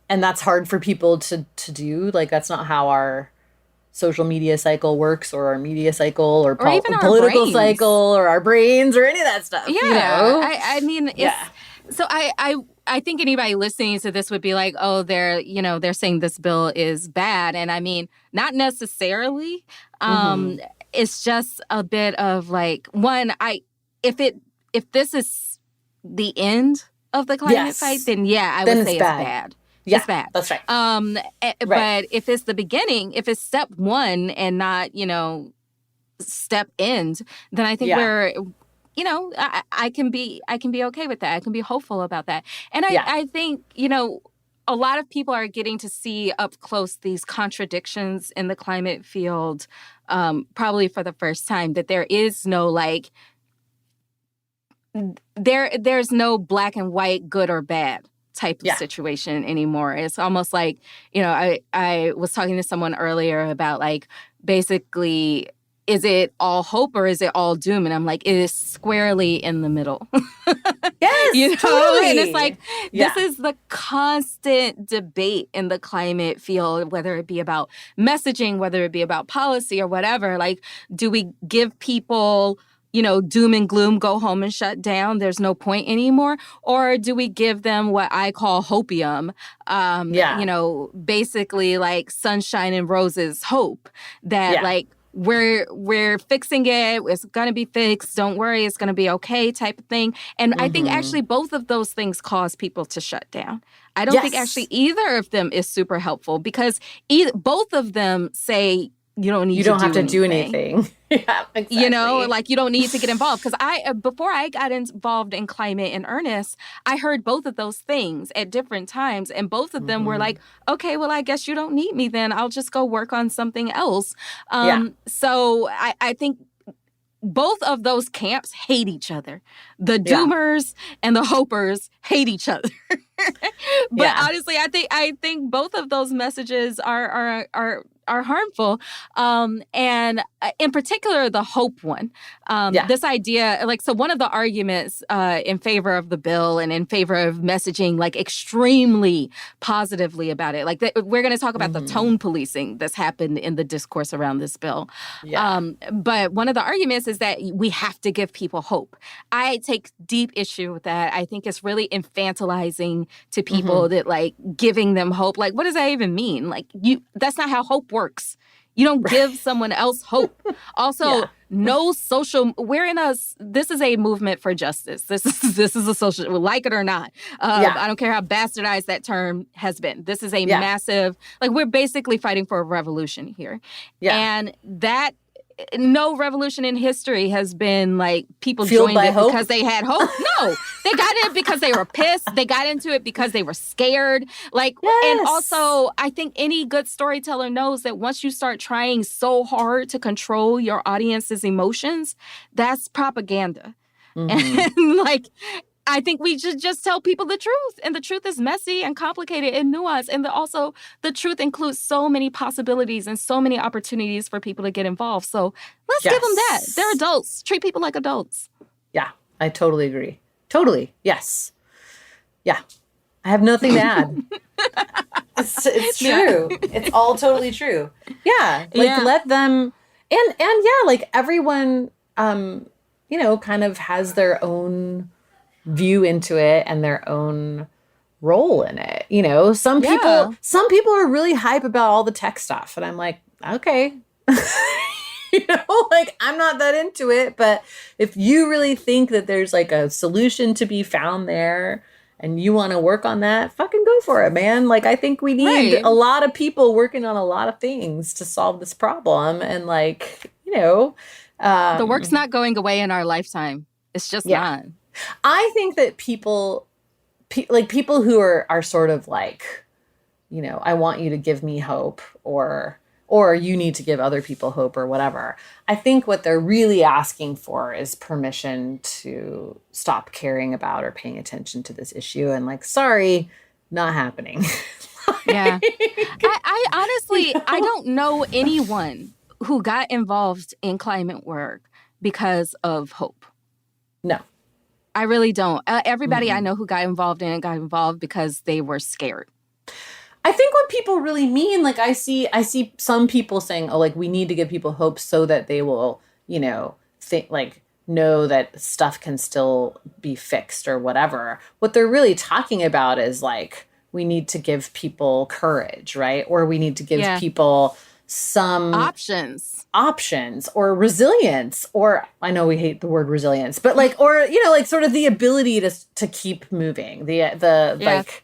Speaker 3: that's hard for people to do. Like, that's not how our social media cycle works, or our media cycle, or even political cycle, or our brains, or any of that stuff.
Speaker 2: Yeah.
Speaker 3: You know?
Speaker 2: I mean, so I think anybody listening to this would be like, oh, they're saying this bill is bad. And I mean, not necessarily. It's just a bit of like, one, if this is the end of the climate fight, then I would say it's bad.
Speaker 3: Yeah,
Speaker 2: it's bad.
Speaker 3: That's right.
Speaker 2: But if it's the beginning, if it's step one and not, you know, step end, then I think we're, you know, I can be okay with that. I can be hopeful about that. And I think, you know, a lot of people are getting to see up close these contradictions in the climate field, probably for the first time, that there is no like, there's no black and white, good or bad type of situation anymore. It's almost like, you know, I was talking to someone earlier about like, basically, is it all hope or is it all doom? And I'm like, it is squarely in the middle.
Speaker 3: Yes,
Speaker 2: you know?
Speaker 3: Totally.
Speaker 2: And it's like, this is the constant debate in the climate field, whether it be about messaging, whether it be about policy or whatever. Like, do we give people, you know, doom and gloom, go home and shut down, there's no point anymore? Or do we give them what I call hopium? You know, basically like sunshine and roses hope that like, we're fixing it. It's going to be fixed. Don't worry. It's going to be okay type of thing. And I think actually both of those things cause people to shut down. I don't think actually either of them is super helpful, because both of them say you don't need
Speaker 3: you
Speaker 2: to
Speaker 3: don't
Speaker 2: do
Speaker 3: have to
Speaker 2: anything.
Speaker 3: do anything. Yeah, exactly.
Speaker 2: You know, like you don't need to get involved. Because before I got involved in climate in earnest, I heard both of those things at different times. And both of them were like, okay, well, I guess you don't need me then. I'll just go work on something else. So I think both of those camps hate each other. The doomers and the hopers hate each other. But honestly, I think both of those messages are harmful. And in particular, the hope one. This idea, like, so one of the arguments in favor of the bill and in favor of messaging, like, extremely positively about it, like, we're going to talk about the tone policing that's happened in the discourse around this bill. But one of the arguments is that we have to give people hope. I take deep issue with that. I think it's really infantilizing to people that, like, giving them hope. Like, what does that even mean? Like, that's not how hope works. You don't give someone else hope. Also, no social. This is a movement for justice. This is a social, like it or not. I don't care how bastardized that term has been. This is a massive. Like, we're basically fighting for a revolution here, and that. No revolution in history has been like people joined it because they had hope. No, they got it because they were pissed. They got into it because they were scared. Like, and also, I think any good storyteller knows that once you start trying so hard to control your audience's emotions, that's propaganda. And like, I think we should just tell people the truth. And the truth is messy and complicated and nuanced. And also, the truth includes so many possibilities and so many opportunities for people to get involved. So let's give them that. They're adults. Treat people like adults.
Speaker 3: Yeah, I totally agree. Totally. Yes. Yeah. I have nothing to add. It's true. It's all totally true. Yeah. Like, let them. And like, everyone, you know, kind of has their own view into it and their own role in it. You know, some people are really hype about all the tech stuff, and I'm like, okay. You know, like, I'm not that into it, but if you really think that there's like a solution to be found there and you want to work on that, fucking go for it, man. Like, I think we need a lot of people working on a lot of things to solve this problem. And, like, you know,
Speaker 2: the work's not going away in our lifetime. It's just not.
Speaker 3: I think that people who are sort of like, you know, I want you to give me hope, or you need to give other people hope, or whatever. I think what they're really asking for is permission to stop caring about or paying attention to this issue. And, like, sorry, not happening.
Speaker 2: Yeah. I honestly, you know? I don't know anyone who got involved in climate work because of hope.
Speaker 3: No.
Speaker 2: I really don't. Everybody I know who got involved in it got involved because they were scared.
Speaker 3: I think what people really mean, like, I see some people saying, oh, like, we need to give people hope so that they will, you know, know that stuff can still be fixed or whatever. What they're really talking about is, like, we need to give people courage, right? Or we need to give people some options or resilience, or I know we hate the word resilience, but, like, or, you know, like, sort of the ability to keep moving, like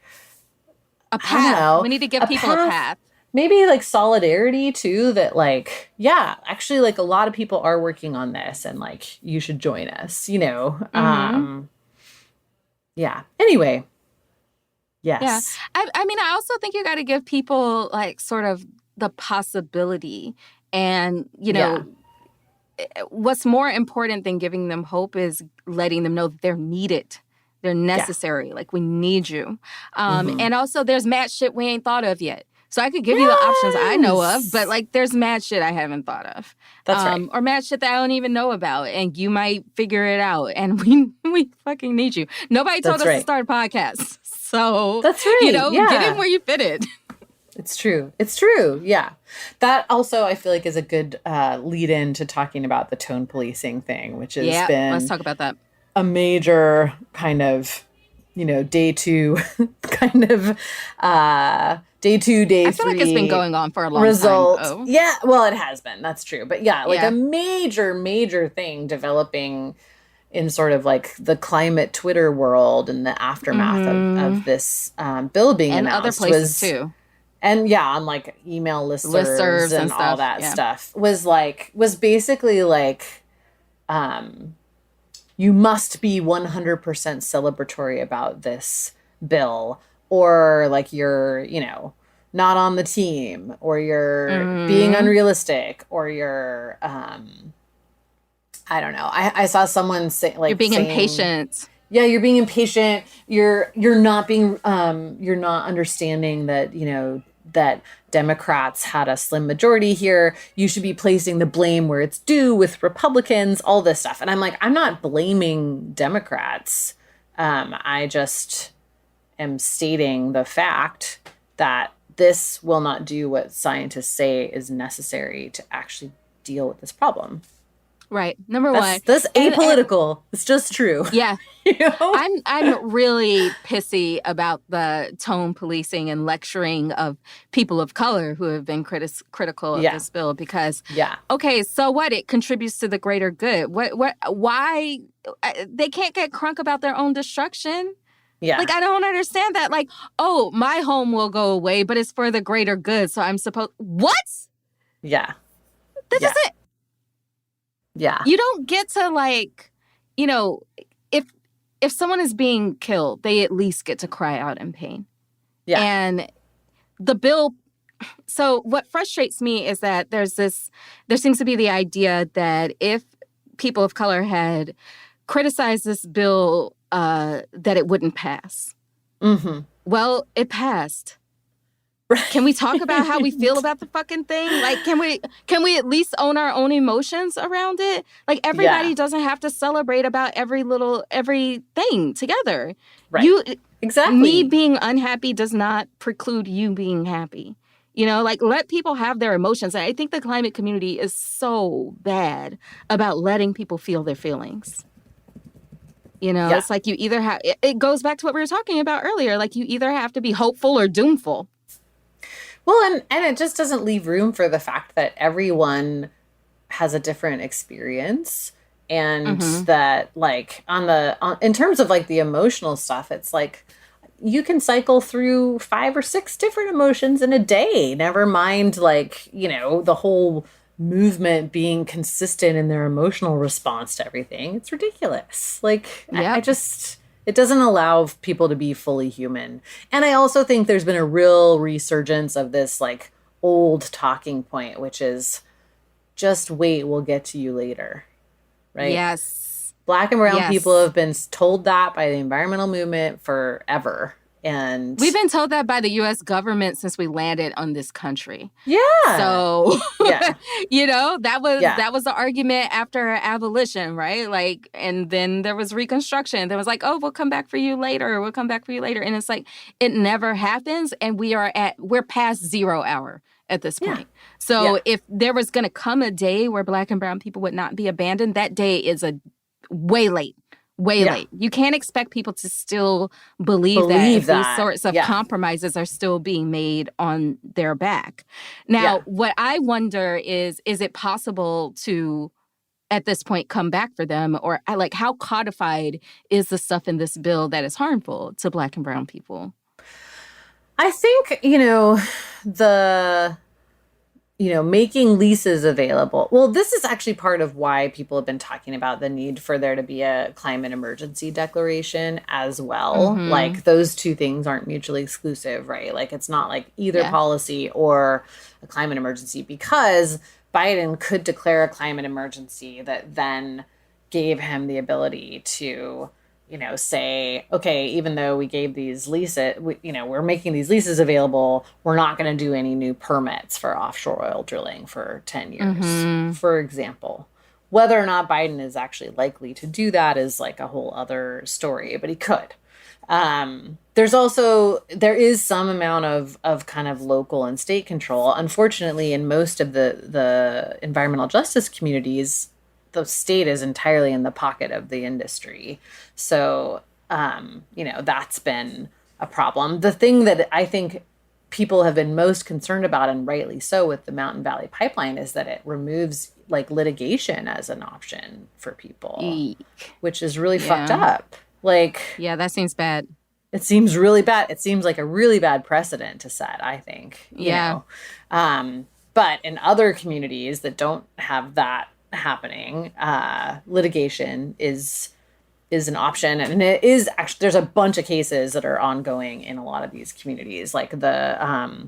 Speaker 2: a path. We need to give people a path.
Speaker 3: Maybe, like, solidarity too, that, like, actually, like, a lot of people are working on this, and, like, you should join us, you know. Anyway. Yes.
Speaker 2: Yeah. I mean, I also think you got to give people, like, sort of the possibility. And, you know, what's more important than giving them hope is letting them know that they're needed. They're necessary. Like, we need you. And also, there's mad shit we ain't thought of yet. So I could give you the options I know of, but, like, there's mad shit I haven't thought of.
Speaker 3: That's right.
Speaker 2: Or mad shit that I don't even know about, and you might figure it out. And we fucking need you. Nobody told us to start a podcast. So,
Speaker 3: that's right.
Speaker 2: You know, get in where you fit in.
Speaker 3: It's true. It's true. Yeah. That also, I feel like, is a good lead in to talking about the tone policing thing, which has been
Speaker 2: let's talk about that.
Speaker 3: A major kind of, you know, day two, day three. I feel
Speaker 2: like it's been going on for a long time. Oh.
Speaker 3: Yeah. Well, it has been. That's true. But a major thing developing in sort of, like, the climate Twitter world and the aftermath of this bill being announced.
Speaker 2: And other places too.
Speaker 3: and on like email listservs and
Speaker 2: stuff.
Speaker 3: all that stuff was basically like, you must be 100% celebratory about this bill, or like you're, not on the team, or you're being unrealistic, or you're, I don't know. I saw someone say like
Speaker 2: you're being impatient.
Speaker 3: Yeah, you're being impatient. You're not being you're not understanding that, that Democrats had a slim majority here. You should be placing the blame where it's due with Republicans, all this stuff. And I'm like, I'm not blaming Democrats. I just am stating the fact that this will not do what scientists say is necessary to actually deal with this problem.
Speaker 2: Right. Number one.
Speaker 3: That's apolitical. It's just true.
Speaker 2: Yeah. I'm really pissy about the tone policing and lecturing of people of color who have been critical of this bill, because okay, so what? It contributes to the greater good. Why they can't get crunk about their own destruction? Yeah. Like, I don't understand that. Like, oh, my home will go away, but it's for the greater good. So I'm supposed... What?
Speaker 3: Yeah.
Speaker 2: That doesn't...
Speaker 3: Yeah.
Speaker 2: You don't get to, like, if someone is being killed, they at least get to cry out in pain. Yeah. And the bill... So what frustrates me is that there seems to be the idea that if people of color had criticized this bill, that it wouldn't pass. Mm-hmm. Well, it passed. Right. Can we talk about how we feel about the fucking thing? Like, can we at least own our own emotions around it? Like, everybody doesn't have to celebrate about everything together. Right. Exactly. Me being unhappy does not preclude you being happy. Like, let people have their emotions. And I think the climate community is so bad about letting people feel their feelings. It's like you either have... It goes back to what we were talking about earlier. Like, you either have to be hopeful or doomful.
Speaker 3: Well, and it just doesn't leave room for the fact that everyone has a different experience, and that, like, in terms of like the emotional stuff, it's like you can cycle through 5 or 6 different emotions in a day. Never mind, like, the whole movement being consistent in their emotional response to everything. It's ridiculous. Like, it doesn't allow people to be fully human. And I also think there's been a real resurgence of this, like, old talking point, which is just wait, we'll get to you later. Right?
Speaker 2: Yes.
Speaker 3: Black and brown people have been told that by the environmental movement forever. And
Speaker 2: we've been told that by the U.S. government since we landed on this country.
Speaker 3: Yeah.
Speaker 2: So, that was the argument after abolition, right? Like, and then there was Reconstruction. There was like, oh, we'll come back for you later. We'll come back for you later. And it's like, it never happens. And we're past 0 hour at this point. So if there was going to come a day where Black and brown people would not be abandoned, that day is way late. Late. You can't expect people to still believe that if these sorts of compromises are still being made on their back. Now, what I wonder is it possible to, at this point, come back for them? Or, like, how codified is the stuff in this bill that is harmful to Black and brown people?
Speaker 3: I think, making leases available. Well, this is actually part of why people have been talking about the need for there to be a climate emergency declaration as well. Mm-hmm. Like, those two things aren't mutually exclusive, right? Like, it's not like either policy or a climate emergency, because Biden could declare a climate emergency that then gave him the ability to, say, okay, even though we gave these leases, we're making these leases available, we're not going to do any new permits for offshore oil drilling for 10 years, for example. Whether or not Biden is actually likely to do that is like a whole other story, but he could. There is some amount of kind of local and state control. Unfortunately, in most of the environmental justice communities, the state is entirely in the pocket of the industry. So, that's been a problem. The thing that I think people have been most concerned about, and rightly so, with the Mountain Valley Pipeline is that it removes, like, litigation as an option for people, which is really fucked up. Like,
Speaker 2: that seems bad.
Speaker 3: it seems really bad. It seems like a really bad precedent to set, I think. You know? But in other communities that don't have that happening, litigation is an option. And it is actually, there's a bunch of cases that are ongoing in a lot of these communities, like the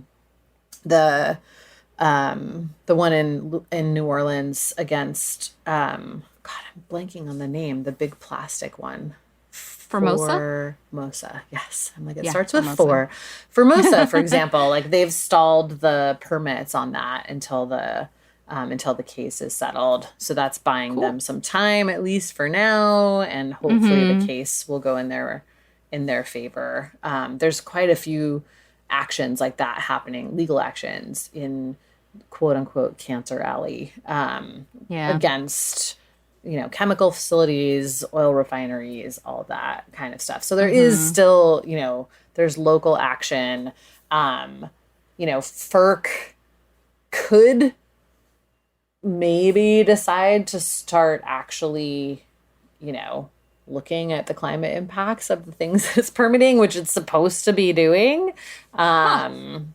Speaker 3: one in New Orleans against, God, I'm blanking on the name, the big plastic one. Formosa, yes. I'm like, it starts with Formosa. Formosa, for example, like they've stalled the permits on that until the case is settled. So that's buying them some time, at least for now, and hopefully the case will go in their favor. There's quite a few actions like that happening, legal actions in quote unquote Cancer Alley, against chemical facilities, oil refineries, all that kind of stuff. So there is still, there's local action. FERC could maybe decide to start actually, looking at the climate impacts of the things that it's permitting, which it's supposed to be doing. That's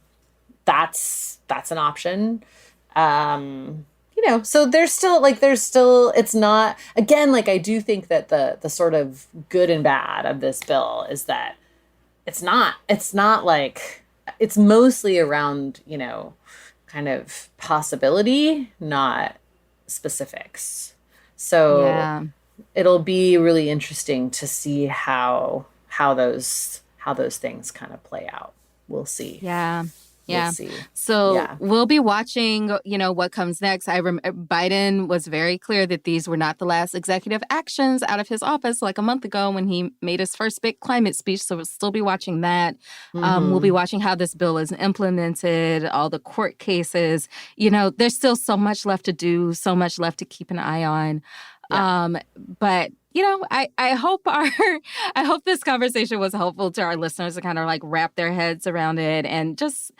Speaker 3: an option. So there's still, it's not, again, like I do think that the sort of good and bad of this bill is that it's not like, it's mostly around, kind of possibility, not specifics. So it'll be really interesting to see how those things kind of play out. We'll see.
Speaker 2: Yeah.
Speaker 3: We'll see.
Speaker 2: So we'll be watching, what comes next. Biden was very clear that these were not the last executive actions out of his office like a month ago when he made his first big climate speech. So we'll still be watching that. We'll be watching how this bill is implemented, all the court cases. There's still so much left to do, so much left to keep an eye on. But I hope this conversation was helpful to our listeners to kind of like wrap their heads around it, and just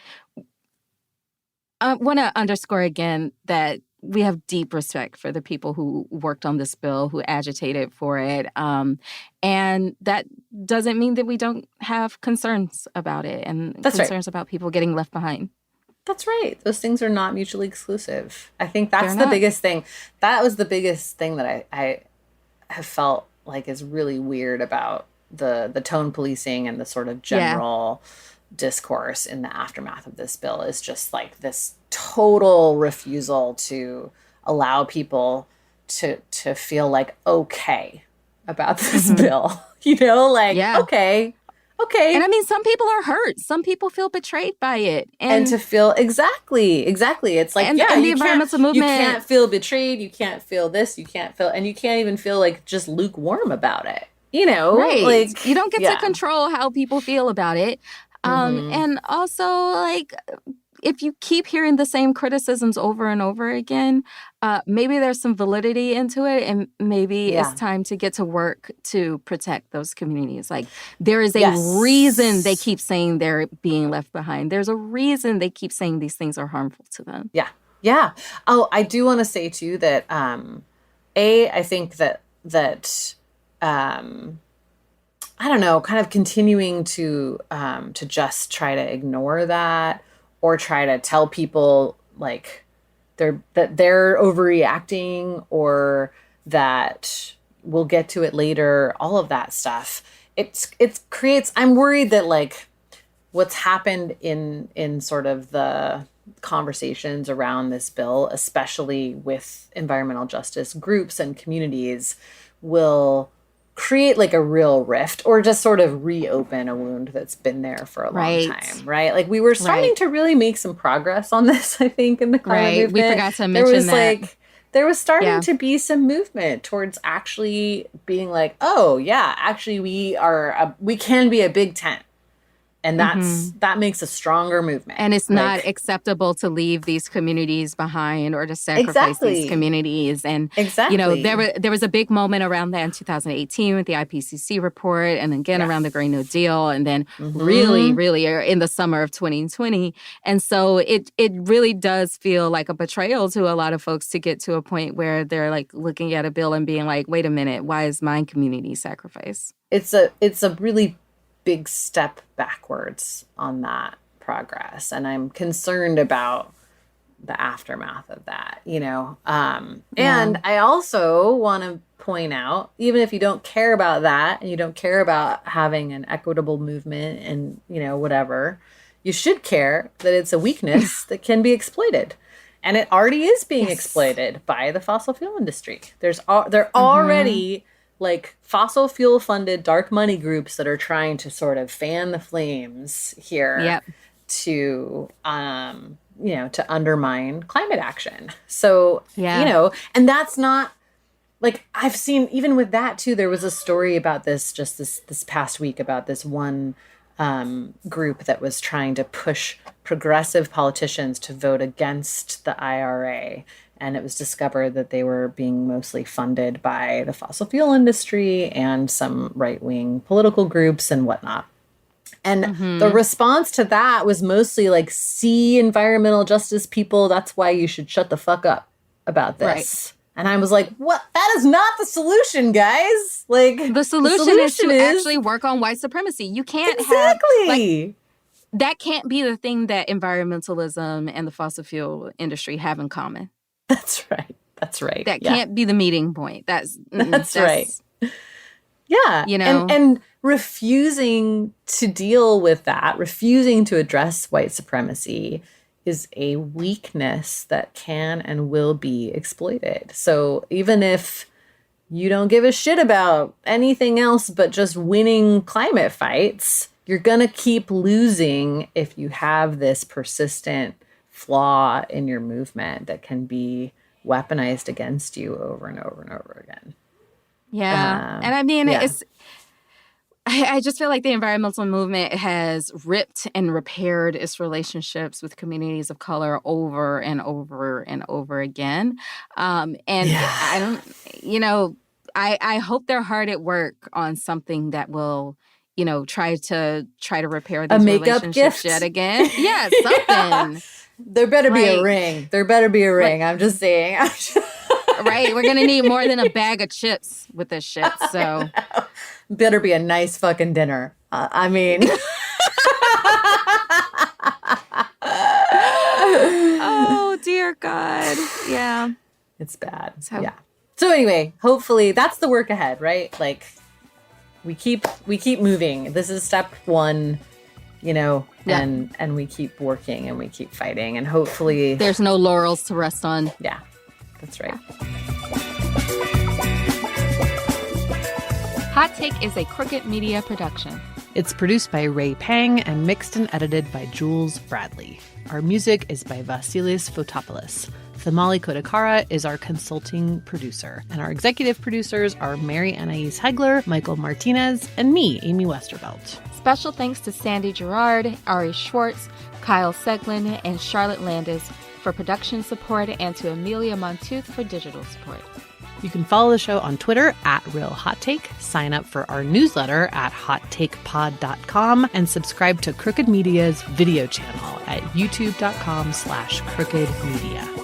Speaker 2: want to underscore again that we have deep respect for the people who worked on this bill, who agitated for it. And that doesn't mean that we don't have concerns about it and concerns about people getting left behind.
Speaker 3: That's right. Those things are not mutually exclusive. I think that's the biggest thing. That was the biggest thing that I have felt like is really weird about the tone policing and the sort of general discourse in the aftermath of this bill is just like this total refusal to allow people to feel like okay about this bill. Okay.
Speaker 2: And I mean, some people are hurt. Some people feel betrayed by it.
Speaker 3: And to feel exactly. It's like,
Speaker 2: and the environmental movement.
Speaker 3: You can't feel betrayed. You can't feel this. You can't even feel like just lukewarm about it.
Speaker 2: Right.
Speaker 3: Like
Speaker 2: you don't get to control how people feel about it. And also, like, if you keep hearing the same criticisms over and over again, maybe there's some validity into it, and maybe it's time to get to work to protect those communities. Like, there is a reason they keep saying they're being left behind. There's a reason they keep saying these things are harmful to them.
Speaker 3: Yeah. Oh, I do want to say, too, that, I think that I don't know, kind of continuing to just try to ignore that, or try to tell people like that they're overreacting, or that we'll get to it later, all of that stuff. It creates, I'm worried that like what's happened in sort of the conversations around this bill, especially with environmental justice groups and communities, will create like a real rift, or just sort of reopen a wound that's been there for a long time, right? Like we were starting to really make some progress on this, I think, in the climate movement.
Speaker 2: We forgot to mention that.
Speaker 3: There was starting to be some movement towards actually being like, oh yeah, actually we can be a big tent. And that makes a stronger movement.
Speaker 2: And it's not acceptable to leave these communities behind or to sacrifice these communities. And, there was a big moment around that in 2018 with the IPCC report, and again around the Green New Deal, and then really in the summer of 2020. And so it really does feel like a betrayal to a lot of folks to get to a point where they're like looking at a bill and being like, wait a minute, why is my community sacrificed?
Speaker 3: It's a really big step backwards on that progress. And I'm concerned about the aftermath of that, And I also want to point out, even if you don't care about that and you don't care about having an equitable movement and, whatever, you should care that it's a weakness that can be exploited. And it already is being exploited by the fossil fuel industry. They're already like fossil fuel funded dark money groups that are trying to sort of fan the flames here to to undermine climate action. So, and that's not like, I've seen, even with that too, there was a story about this just this past week about this one group that was trying to push progressive politicians to vote against the IRA. And it was discovered that they were being mostly funded by the fossil fuel industry and some right-wing political groups and whatnot. And the response to that was mostly like, see, environmental justice people, that's why you should shut the fuck up about this. Right. And I was like, what? That is not the solution, guys. Like,
Speaker 2: the solution is to actually work on white supremacy. You can't have... that can't be the thing that environmentalism and the fossil fuel industry have in common.
Speaker 3: That's right. That's right.
Speaker 2: That can't be the meeting point. That's
Speaker 3: right. Yeah. And refusing to deal with that, refusing to address white supremacy is a weakness that can and will be exploited. So even if you don't give a shit about anything else but just winning climate fights, you're going to keep losing if you have this persistent flaw in your movement that can be weaponized against you over and over and over again.
Speaker 2: Yeah. And I mean, I just feel like the environmental movement has ripped and repaired its relationships with communities of color over and over and over again. I don't, I hope they're hard at work on something that will, try to repair these relationships yet again. Yeah, something.
Speaker 3: There better be a ring. There better be a ring. I'm just saying.
Speaker 2: Right. We're going to need more than a bag of chips with this shit. So
Speaker 3: better be a nice fucking dinner. I mean.
Speaker 2: Oh, dear God. Yeah.
Speaker 3: It's bad. So anyway, hopefully that's the work ahead, right? Like we keep moving. This is step one, and we keep working and we keep fighting, and hopefully
Speaker 2: there's no laurels to rest on.
Speaker 3: Yeah. That's right.
Speaker 5: Hot Take is a Crooked Media production.
Speaker 7: It's produced by Ray Pang and mixed and edited by Jules Bradley. Our music is by Vasilis Fotopoulos. Thamali Kodakara is our consulting producer. And our executive producers are Mary Anais Hegler, Michael Martinez, and me, Amy Westervelt.
Speaker 5: Special thanks to Sandy Gerard, Ari Schwartz, Kyle Seglin, and Charlotte Landis for production support, and to Amelia Montooth for digital support.
Speaker 7: You can follow the show on Twitter at Real Hot Take, sign up for our newsletter at hottakepod.com, and subscribe to Crooked Media's video channel at youtube.com/crookedmedia.